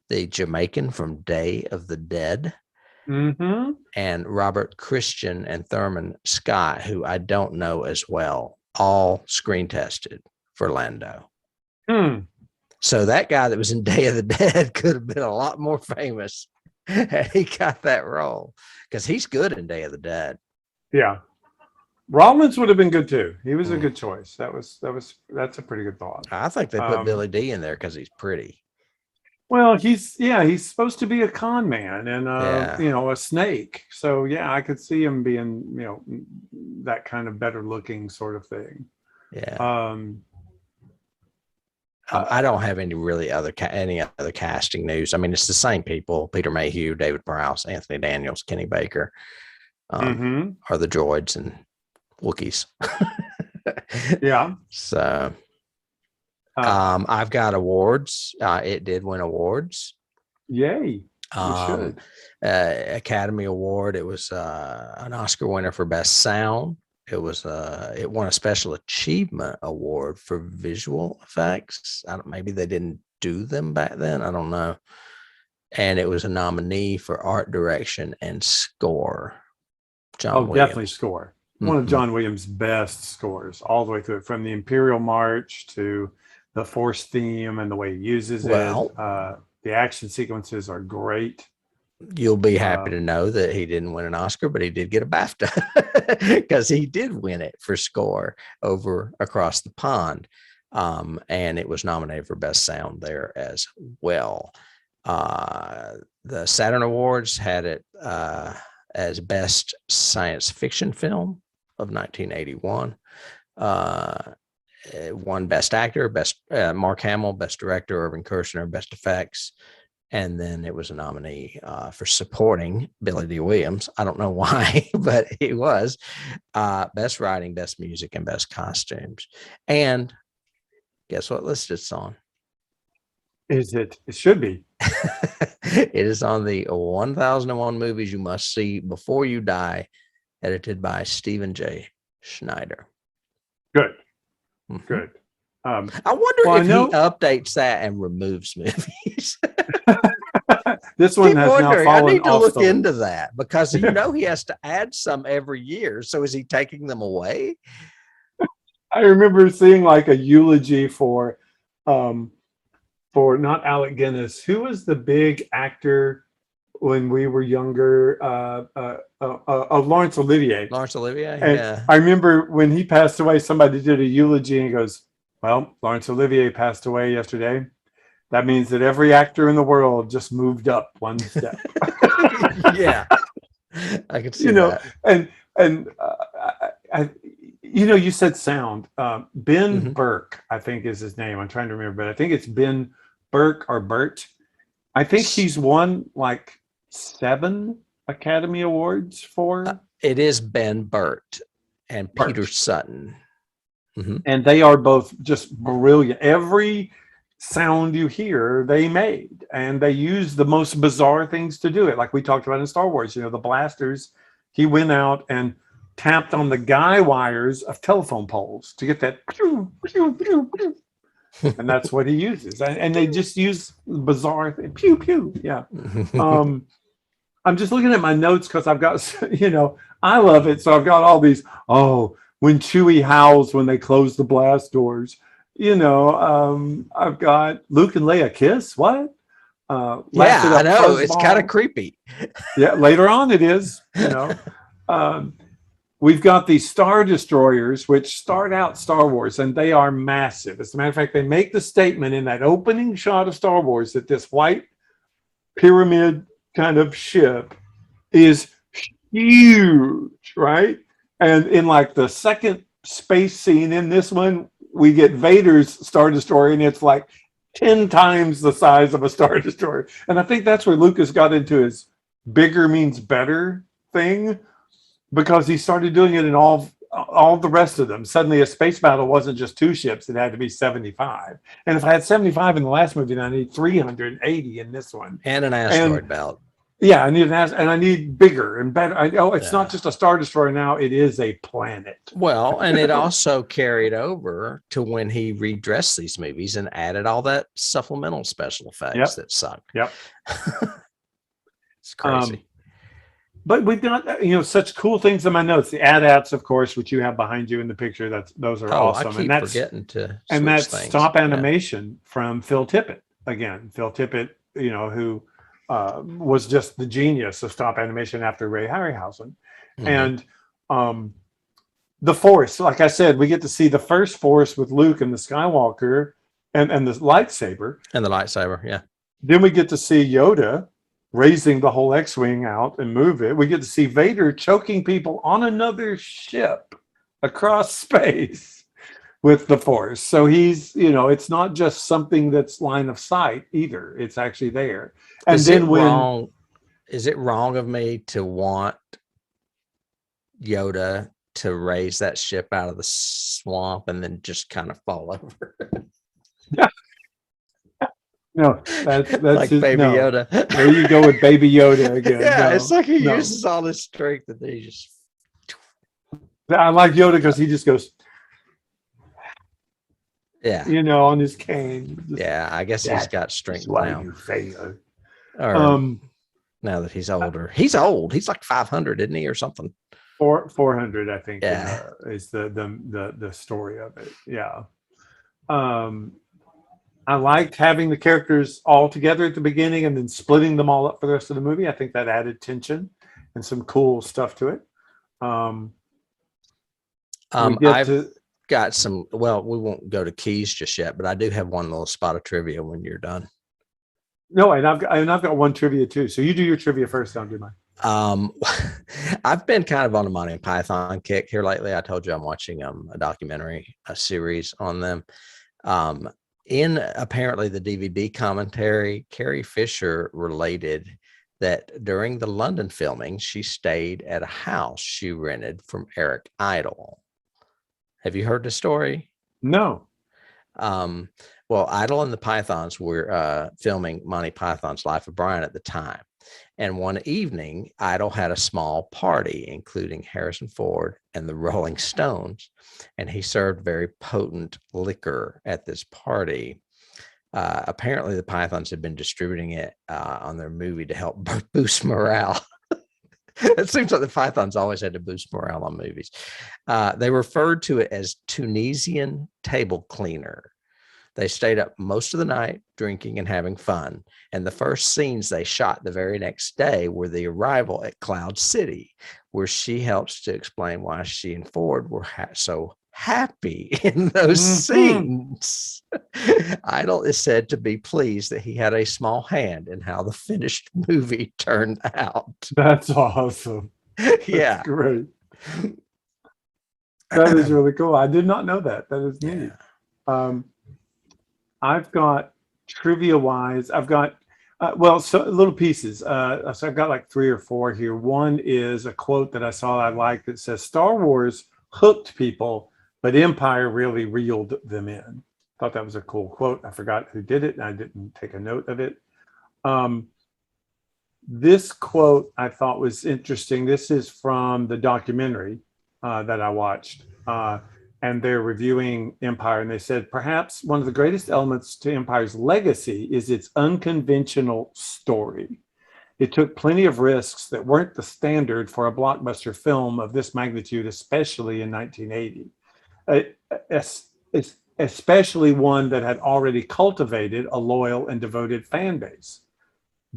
the Jamaican from Day of the Dead. Mm-hmm. And Robert Christian and Thurman Scott, who I don't know as well, all screen tested for Lando. So that guy that was in Day of the Dead could have been a lot more famous had he got that role, because he's good in Day of the Dead. Yeah. Rollins would have been good too. He was a good choice. That's a pretty good thought. I think they put Billy D in there because he's pretty. Well, he's supposed to be a con man and a snake. So yeah, I could see him being, that kind of better looking sort of thing. Yeah. I don't have any other casting news. I mean, it's the same people: Peter Mayhew, David Prowse, Anthony Daniels, Kenny Baker, are the droids and Wookiees. Yeah. So I've got awards. It did win awards. Yay. Academy Award. It was an Oscar winner for Best Sound. It won a Special Achievement Award for visual effects. Maybe they didn't do them back then. I don't know. And it was a nominee for art direction and score. John Williams. Definitely score. One of John Williams' best scores, all the way through it, from the Imperial March to the Force theme and the way he uses it. The action sequences are great. You'll be happy to know that he didn't win an Oscar, but he did get a BAFTA because he did win it for score over across the pond. And it was nominated for Best Sound there as well. The Saturn Awards had it as Best Science Fiction Film of 1981. Won Best Actor, Mark Hamill, Best Director, Irvin Kershner, Best Effects. And then it was a nominee for supporting Billy D. Williams. I don't know why, but it was Best Writing, Best Music, and Best Costumes. And guess what list it's on? Is it? It should be. It is on the 1001 Movies You Must See Before You Die, edited by Stephen J. Schneider. Good. Good. I wonder if he updates that and removes movies. This one has now fallen off. I need to look into that, because he has to add some every year. So is he taking them away? I remember seeing like a eulogy for not Alec Guinness. Who was the big actor when we were younger? Laurence Olivier. Laurence Olivier, and I remember when he passed away, somebody did a eulogy and he goes, "Well, Laurence Olivier passed away yesterday. That means that every actor in the world just moved up one step." Yeah, I can see that. And you said sound. Ben Burke, I think is his name. I'm trying to remember, but I think it's Ben Burke or Burt. I think he's won like 7 Academy Awards for. It is Ben Burt and Peter Sutton. And they are both just brilliant. Every sound you hear, they made, and they used the most bizarre things to do it. Like we talked about in Star Wars, the blasters. He went out and tapped on the guy wires of telephone poles to get that, and that's what he uses. And they just use bizarre things. Pew pew. Yeah. I'm just looking at my notes because I've got, I love it. So I've got all these. When Chewie howls when they close the blast doors, I've got Luke and Leia kiss. What? I know. It's kind of creepy. Yeah. Later on it is, we've got these Star Destroyers, which start out Star Wars, and they are massive. As a matter of fact, they make the statement in that opening shot of Star Wars that this white pyramid kind of ship is huge, right? And in like the second space scene in this one, we get Vader's Star Destroyer, and it's like 10 times the size of a Star Destroyer. And I think that's where Lucas got into his bigger means better thing. because he started doing it in all the rest of them. Suddenly a space battle wasn't just 2 ships, it had to be 75. And if I had 75 in the last movie, then I need 380 in this one. And an asteroid belt. Yeah, I need and I need bigger and better. It's not Yeah. just a Star Destroyer now, it is a planet. Well, and it also carried over to when he redressed these movies and added all that supplemental special effects that suck. Yep. It's crazy. But we've got such cool things in my notes. The AT-ATs, of course, which you have behind you in the picture. Those are awesome. I keep forgetting to. And that's things. stop animation from Phil Tippett again. Phil Tippett, who was just the genius of stop animation after Ray Harryhausen. And the Force, like I said, we get to see the first Force with Luke and the Skywalker and the lightsaber. And the lightsaber, yeah. Then we get to see Yoda raising the whole X-Wing out and move it. We get to see Vader choking people on another ship across space with the Force. So he's, it's not just something that's line of sight either. It's actually there. And is it wrong of me to want Yoda to raise that ship out of the swamp and then just kind of fall over? No, that's like Baby Yoda. There you go with Baby Yoda again. Yeah, it's like he uses all this strength and then he just. I like Yoda because he just goes. Yeah, on his cane. Yeah, I guess he's got strength now. You fail. Or, now that he's older, he's old. He's like 500, isn't he, or something? 400, I think. Yeah, is the story of it. Yeah. I liked having the characters all together at the beginning and then splitting them all up for the rest of the movie. I think that added tension and some cool stuff to it. I've got some. Well, we won't go to keys just yet, but I do have one little spot of trivia when you're done. No, and I've got one trivia too. So you do your trivia first, I'll do mine. I've been kind of on a Monty Python kick here lately. I told you I'm watching a documentary, a series on them. In apparently the DVD commentary, Carrie Fisher related that during the London filming, she stayed at a house she rented from Eric Idle. Have you heard the story? No. Well, Idle and the Pythons were filming Monty Python's Life of Brian at the time. And one evening, Idle had a small party, including Harrison Ford and the Rolling Stones, and he served very potent liquor at this party. Apparently, the Pythons had been distributing it on their movie to help boost morale. It seems like the Pythons always had to boost morale on movies. They referred to it as Tunisian table cleaner. They stayed up most of the night drinking and having fun. And the first scenes they shot the very next day were the arrival at Cloud City, where she helps to explain why she and Ford were so happy in those scenes. Idle is said to be pleased that he had a small hand in how the finished movie turned out. That's awesome. Yeah. That's great. That is really cool. I did not know that. That is neat. I've got trivia wise, I've got so little pieces. So I've got like 3 or 4 here. One is a quote that I saw I liked that says, Star Wars hooked people, but Empire really reeled them in. Thought that was a cool quote. I forgot who did it and I didn't take a note of it. This quote I thought was interesting. This is from the documentary that I watched. And they're reviewing Empire, and they said, perhaps one of the greatest elements to Empire's legacy is its unconventional story. It took plenty of risks that weren't the standard for a blockbuster film of this magnitude, especially in 1980. Especially one that had already cultivated a loyal and devoted fan base.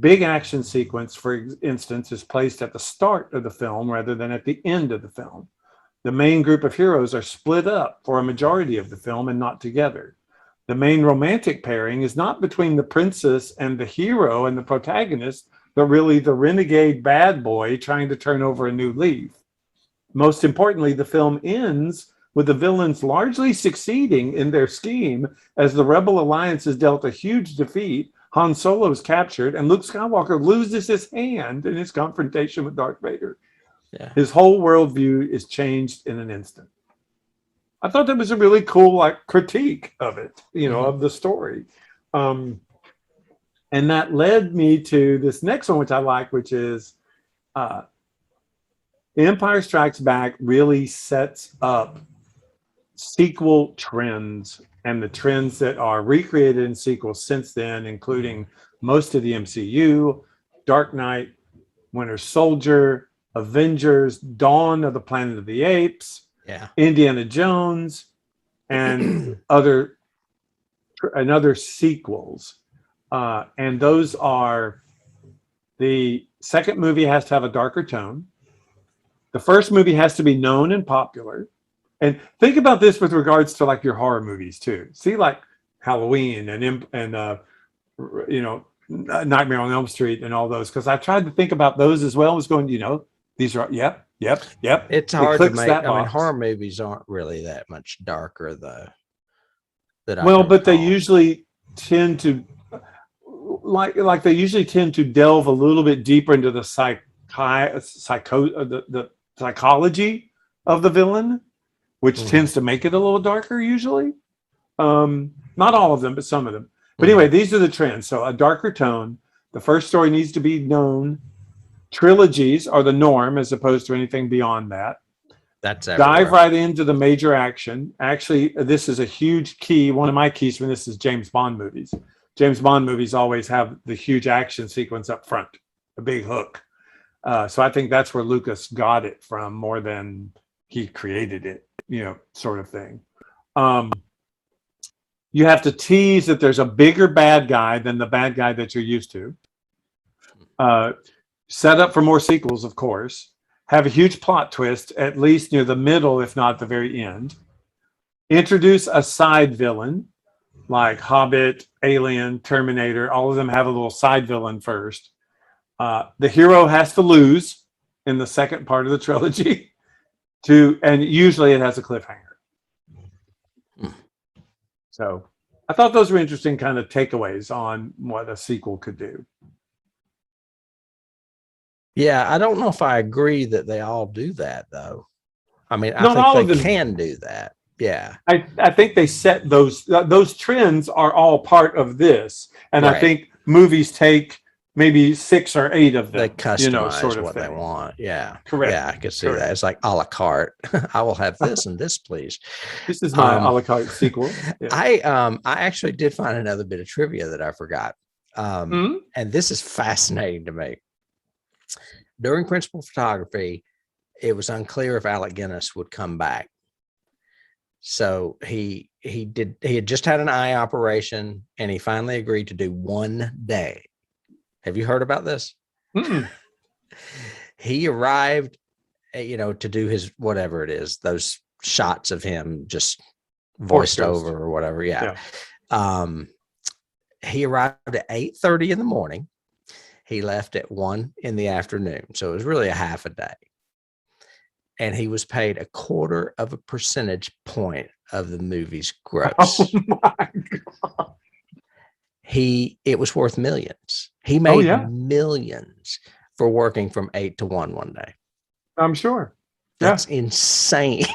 Big action sequence, for instance, is placed at the start of the film rather than at the end of the film. The main group of heroes are split up for a majority of the film and not together. The main romantic pairing is not between the princess and the hero and the protagonist, but really the renegade bad boy trying to turn over a new leaf. Most importantly, the film ends with the villains largely succeeding in their scheme as the Rebel Alliance is dealt a huge defeat, Han Solo is captured, and Luke Skywalker loses his hand in his confrontation with Darth Vader. Yeah. His whole worldview is changed in an instant. I thought that was a really cool critique of it, of the story. And that led me to this next one, which I like, which is The Empire Strikes Back really sets up sequel trends and the trends that are recreated in sequels since then, including most of the MCU, Dark Knight, Winter Soldier, Avengers, Dawn of the Planet of the Apes, Indiana Jones, and other sequels. And those are, the second movie has to have a darker tone. The first movie has to be known and popular. And think about this with regards to your horror movies too. See, Halloween and Nightmare on Elm Street and all those, because I tried to think about those as well as going, these are, yep. It's hard to make. I mean, horror movies aren't really that much darker though. But they usually tend to they usually tend to delve a little bit deeper into the psychology of the villain, which tends to make it a little darker usually. Not all of them, but some of them. But anyway, these are the trends. So a darker tone. The first story needs to be known. Trilogies are the norm as opposed to anything beyond that. That's everywhere. Dive right into the major action. Actually, this is a huge key. One of my keys from this is James Bond movies. James Bond movies always have the huge action sequence up front, a big hook. So I think that's where Lucas got it from more than he created it, sort of thing. You have to tease that there's a bigger bad guy than the bad guy that you're used to. Set up for more sequels, of course. Have a huge plot twist, at least near the middle, if not the very end. Introduce a side villain, like Hobbit, Alien, Terminator. All of them have a little side villain first. The hero has to lose in the second part of the trilogy, and usually it has a cliffhanger. So I thought those were interesting kind of takeaways on what a sequel could do. Yeah, I don't know if I agree that they all do that, though. I mean, Not I all think of they them can do that. Yeah. I think they set those trends are all part of this. And Right. I think movies take maybe 6 or 8 of them. They customize sort of what they thing. want. Yeah. Correct. Yeah, I could see Correct. that. It's like a la carte. I will have this and this, please. This is my a la carte sequel. Yeah. I actually did find another bit of trivia that I forgot. And this is fascinating to me. During principal photography, it was unclear if Alec Guinness would come back. So he had just had an eye operation, and he finally agreed to do 1 day. Have you heard about this? He arrived, to do his whatever it is, those shots of him just voiced over or whatever. Yeah. He arrived at 8:30 in the morning. He left at 1 in the afternoon. So it was really a half a day. And he was paid 1/4 percentage point of the movie's gross. Oh my God. It was worth millions. He made millions for working from 8 to 1 day. I'm sure. That's insane.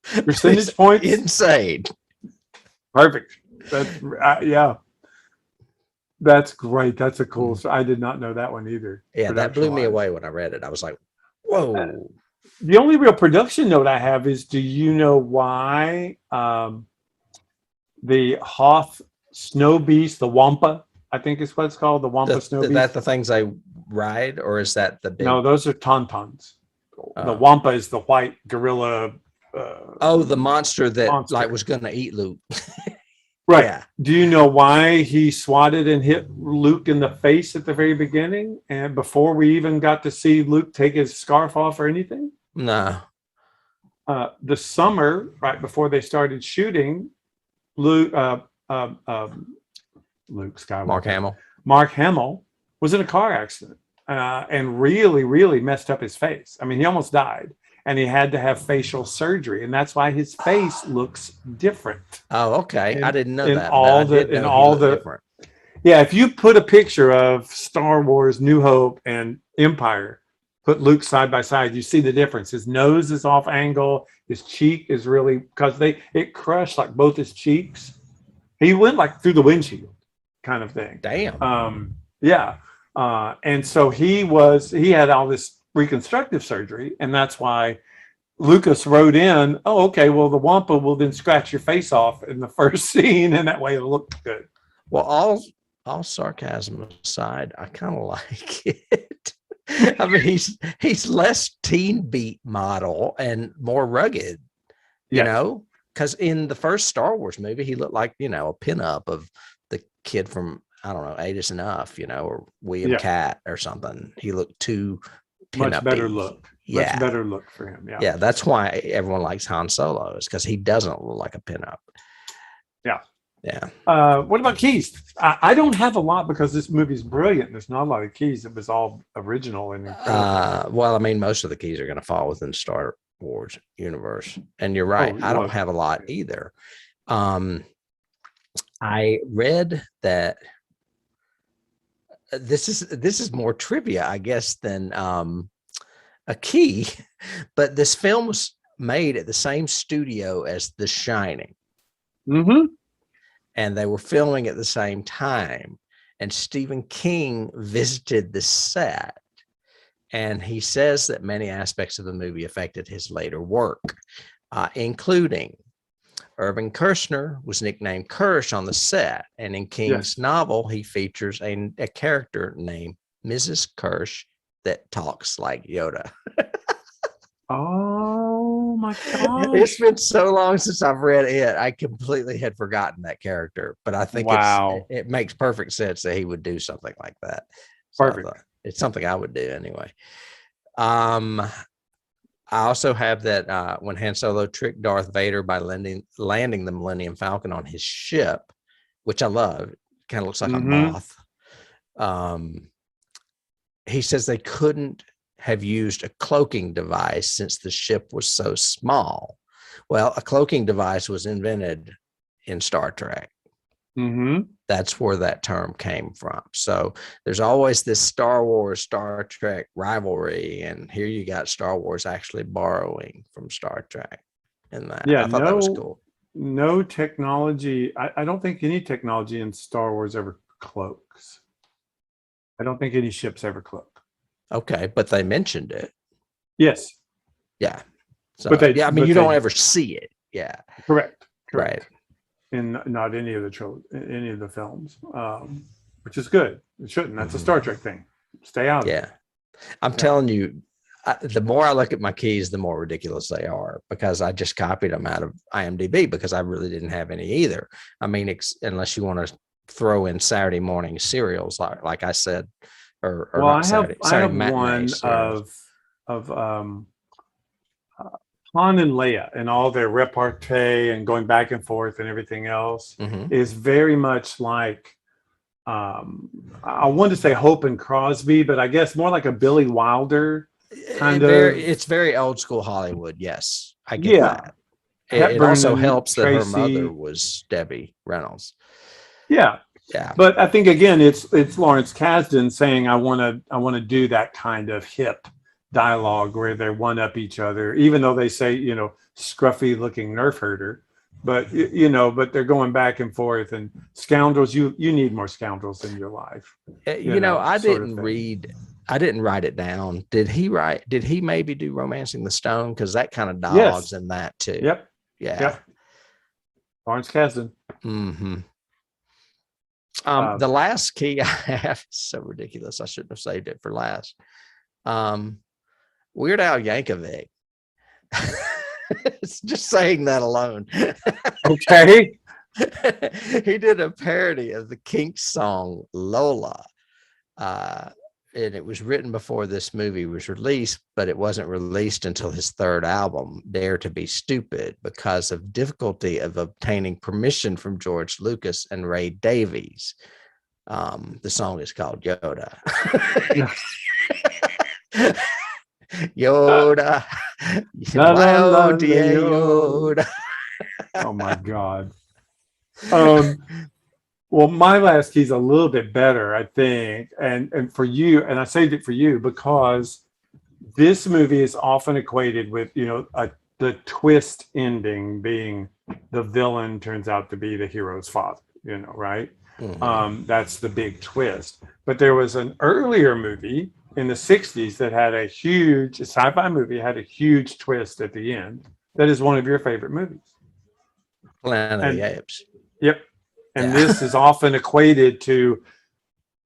Percentage points? Insane. Perfect. That's That's great. That's a cool. So I did not know that one either. Yeah, that blew me away when I read it. I was like, whoa. The only real production note I have is, do you know why the Hoth snow beast, the Wampa, I think is what it's called, the Wampa snow beast? Is that the things they ride, or is that the big? No, those are tauntauns. The Wampa is the white gorilla. The monster that was going to eat Luke. Right. Yeah. Do you know why he swatted and hit Luke in the face at the very beginning, and before we even got to see Luke take his scarf off or anything? No. The summer right before they started shooting, Luke Skywalker, Mark Hamill was in a car accident and really, really messed up his face. I mean, he almost died. And he had to have facial surgery, and that's why his face looks different. Oh, okay. I didn't know that. Different. Yeah, if you put a picture of Star Wars, New Hope, and Empire put Luke side by side, you see the difference. His nose is off angle. His cheek is really, because it crushed like both his cheeks. He went like through the windshield kind of thing. Damn. Yeah. And so he had all this reconstructive surgery, and that's why Lucas wrote in, oh, okay, well, the Wampa will then scratch your face off in the first scene, and that way it'll look good. Well, all sarcasm aside, I kind of like it. I mean, he's less teen beat model and more rugged, you know, because in the first Star Wars movie, he looked like, you know, a pinup of the kid from, I don't know, Eight Is Enough, you know, or William Cat or something. He looked too much better look. Yeah. Much better look for him. Yeah. Yeah. That's why everyone likes Han Solo, is because he doesn't look like a pinup. Yeah. Yeah. What about keys? I don't have a lot because this movie's brilliant. There's not a lot of keys. It was all original and incredible. Well, I mean, most of the keys are going to fall within Star Wars universe, and you're right. I don't have a lot either. I read that this is more trivia, I guess, than a key, but this film was made at the same studio as The Shining. Mm-hmm. And they were filming at the same time. And Stephen King visited the set. And he says that many aspects of the movie affected his later work, including Irvin Kershner was nicknamed Kersh on the set. And in King's novel, he features a character named Mrs. Kersh that talks like Yoda. Oh my God. It's been so long since I've read it. I completely had forgotten that character, but I think it makes perfect sense that he would do something like that. Perfect. So it's something I would do anyway. I also have that when Han Solo tricked Darth Vader by landing the Millennium Falcon on his ship, which I love. Kind of looks like a moth. He says they couldn't have used a cloaking device since the ship was so small. Well, a cloaking device was invented in Star Trek. That's where that term came from. So there's always this Star Wars, Star Trek rivalry. And here you got Star Wars actually borrowing from Star Trek. And that, I thought that was cool. No technology. I don't think any technology in Star Wars ever cloaks. I don't think any ships ever cloak. Okay, but they mentioned it. Yes. Yeah. So, but I mean, you don't ever see it. Yeah. Correct. Right. In not any of the films, which is good. It shouldn't. That's a Star Trek thing. Stay out. Yeah. I'm telling you, the more I look at my keys, the more ridiculous they are, because I just copied them out of IMDb because I really didn't have any either. I mean, unless you want to throw in Saturday morning serials, like I said. Well, I have one of Han and Leia and all their repartee and going back and forth and everything else is very much like I wanted to say Hope and Crosby, but I guess more like a Billy Wilder kind of. It's very old school Hollywood. Yes, I get that. It also helps that her mother was Debbie Reynolds. Yeah. Yeah, but I think again, it's Lawrence Kasdan saying I want to do that kind of hip dialogue where they one up each other, even though they say scruffy looking nerf herder, but but they're going back and forth and scoundrels. You need more scoundrels in your life. I didn't write it down. Did he maybe do Romancing the Stone? Because that kind of dialogues in that too. Yep. Yeah. Yep. Lawrence Kasdan. The last key I have is so ridiculous. I shouldn't have saved it for last. Weird Al Yankovic. It's just saying that alone. Okay. He did a parody of the Kinks song Lola. And it was written before this movie was released, but it wasn't released until his third album, Dare to Be Stupid, because of difficulty of obtaining permission from George Lucas and Ray Davies. The song is called Yoda. Yoda. Yoda. Oh my God. Well, my last key is a little bit better, I think, and for you, and I saved it for you because this movie is often equated with, the twist ending being the villain turns out to be the hero's father, right? That's the big twist. But there was an earlier movie in the 60s that had a sci-fi movie, had a huge twist at the end. That is one of your favorite movies. Planet of the Apes. Yep. And this is often equated to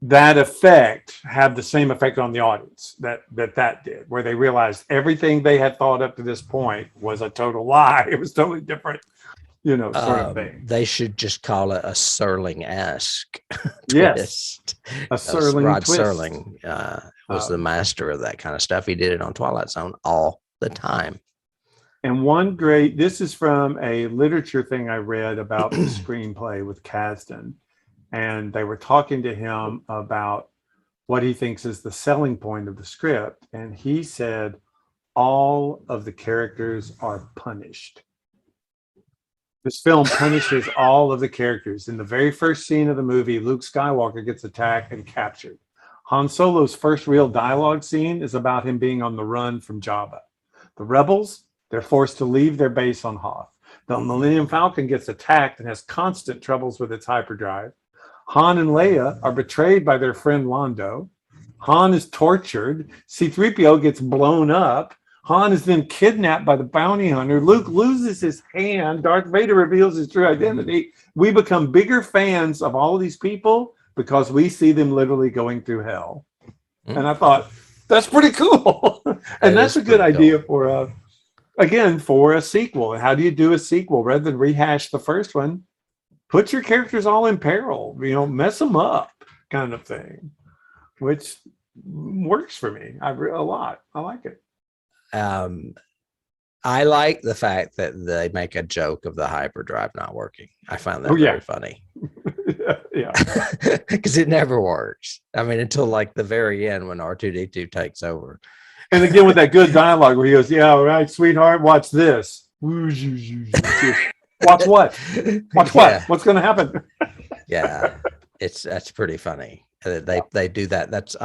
that effect, have the same effect on the audience that did, where they realized everything they had thought up to this point was a total lie. It was totally different, sort of thing. They should just call it a Serling-esque Yes, twist. a Serling Rod twist. Serling was the master of that kind of stuff. He did it on Twilight Zone all the time. And this is from a literature thing I read about the screenplay with Kasdan. And they were talking to him about what he thinks is the selling point of the script. And he said, all of the characters are punished. This film punishes all of the characters. In the very first scene of the movie, Luke Skywalker gets attacked and captured. Han Solo's first real dialogue scene is about him being on the run from Jabba. The rebels, they're forced to leave their base on Hoth. The Millennium Falcon gets attacked and has constant troubles with its hyperdrive. Han and Leia are betrayed by their friend Lando. Han is tortured. C-3PO gets blown up. Han is then kidnapped by the bounty hunter. Luke loses his hand. Darth Vader reveals his true identity. We become bigger fans of all of these people because we see them literally going through hell. And I thought, that's pretty cool. And that's a good idea for a sequel. How do you do a sequel? Rather than rehash the first one, put your characters all in peril, mess them up kind of thing, which works for me a lot. I like it. I like the fact that they make a joke of the hyperdrive not working. I find that very funny. Yeah. Because it never works. I mean, until like the very end when R2D2 takes over. And again, with that good dialogue where he goes, yeah, all right, sweetheart, watch this. Watch what? Watch what? What's going to happen? Yeah, that's pretty funny. They do that. That's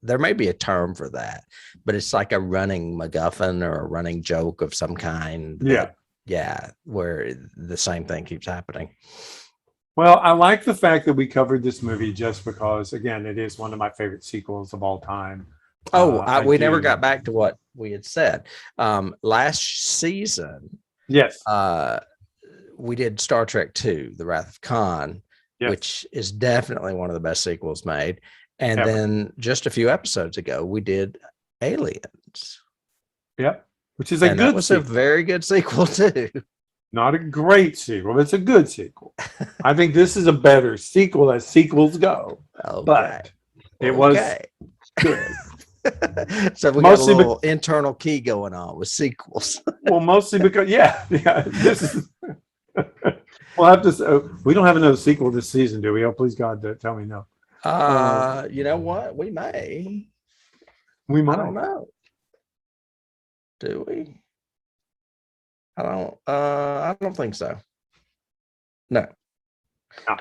there may be a term for that, but it's like a running MacGuffin or a running joke of some kind. Where the same thing keeps happening. Well, I like the fact that we covered this movie just because, again, it is one of my favorite sequels of all time. We never got back to what we had said. Last season, yes, we did Star Trek II, The Wrath of Khan, which is definitely one of the best sequels made. And then just a few episodes ago, we did Aliens. Yep, which is that was a very good sequel too. Not a great sequel, but it's a good sequel. I think this is a better sequel as sequels go. But it was good. So we got a little internal key going on with sequels. Well, mostly because this is. We'll have to. We don't have another sequel this season, do we? Oh, please God, tell me no. You know what? We might. I don't know. Do we? I don't think so. No.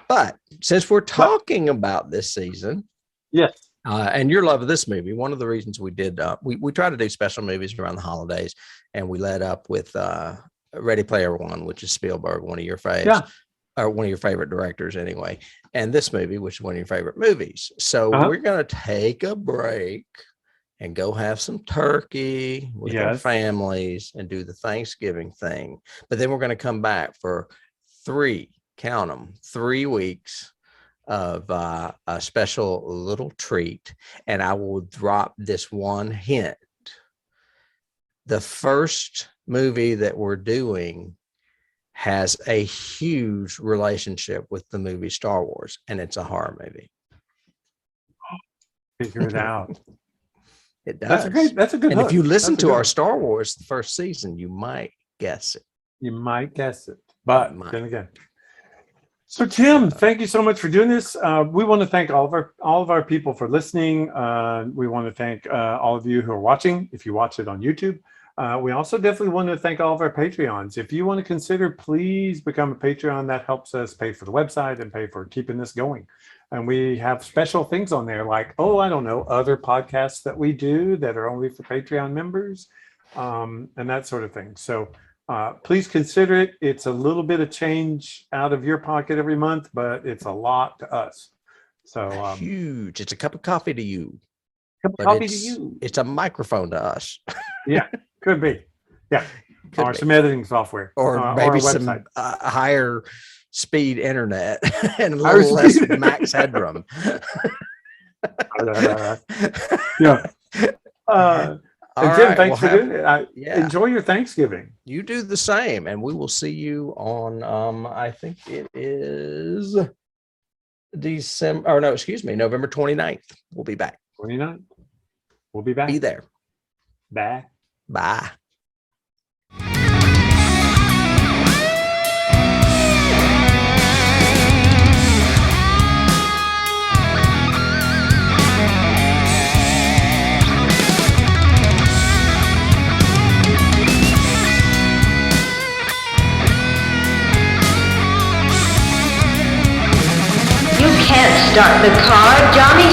But since we're talking about this season, yes, and your love of this movie, one of the reasons we did we try to do special movies around the holidays, and we led up with Ready Player One, which is Spielberg, one of your faves, or one of your favorite directors anyway, and this movie, which is one of your favorite movies. So we're gonna take a break and go have some turkey with our families and do the Thanksgiving thing. But then we're going to come back for 3 weeks of a special little treat. And I will drop this one hint. The first movie that we're doing has a huge relationship with the movie Star Wars, and it's a horror movie. Figure it out. It does. That's a good And hook. if you listen to our Star Wars the first season, you might guess it. But then again. So Tim, thank you so much for doing this. We want to thank all of our people for listening. We want to thank all of you who are watching, if you watch it on YouTube. We also definitely want to thank all of our Patreons. If you want to consider, please become a Patreon. That helps us pay for the website and pay for keeping this going. And we have special things on there like, oh, I don't know, other podcasts that we do that are only for Patreon members, and that sort of thing. So please consider it. It's a little bit of change out of your pocket every month, but it's a lot to us. So huge. It's a cup of coffee to you. Cup of coffee to you. It's a microphone to us. Yeah, could be. Yeah. Could or be. some editing software. Or maybe a some higher speed internet and a little less max headroom. Yeah. Again, thanks for doing it. Yeah. Enjoy your Thanksgiving. You do the same, and we will see you on I think it is November 29th. We'll be back. 29th. We'll be back. Be there. Bye. Bye. You can't start the car. Johnny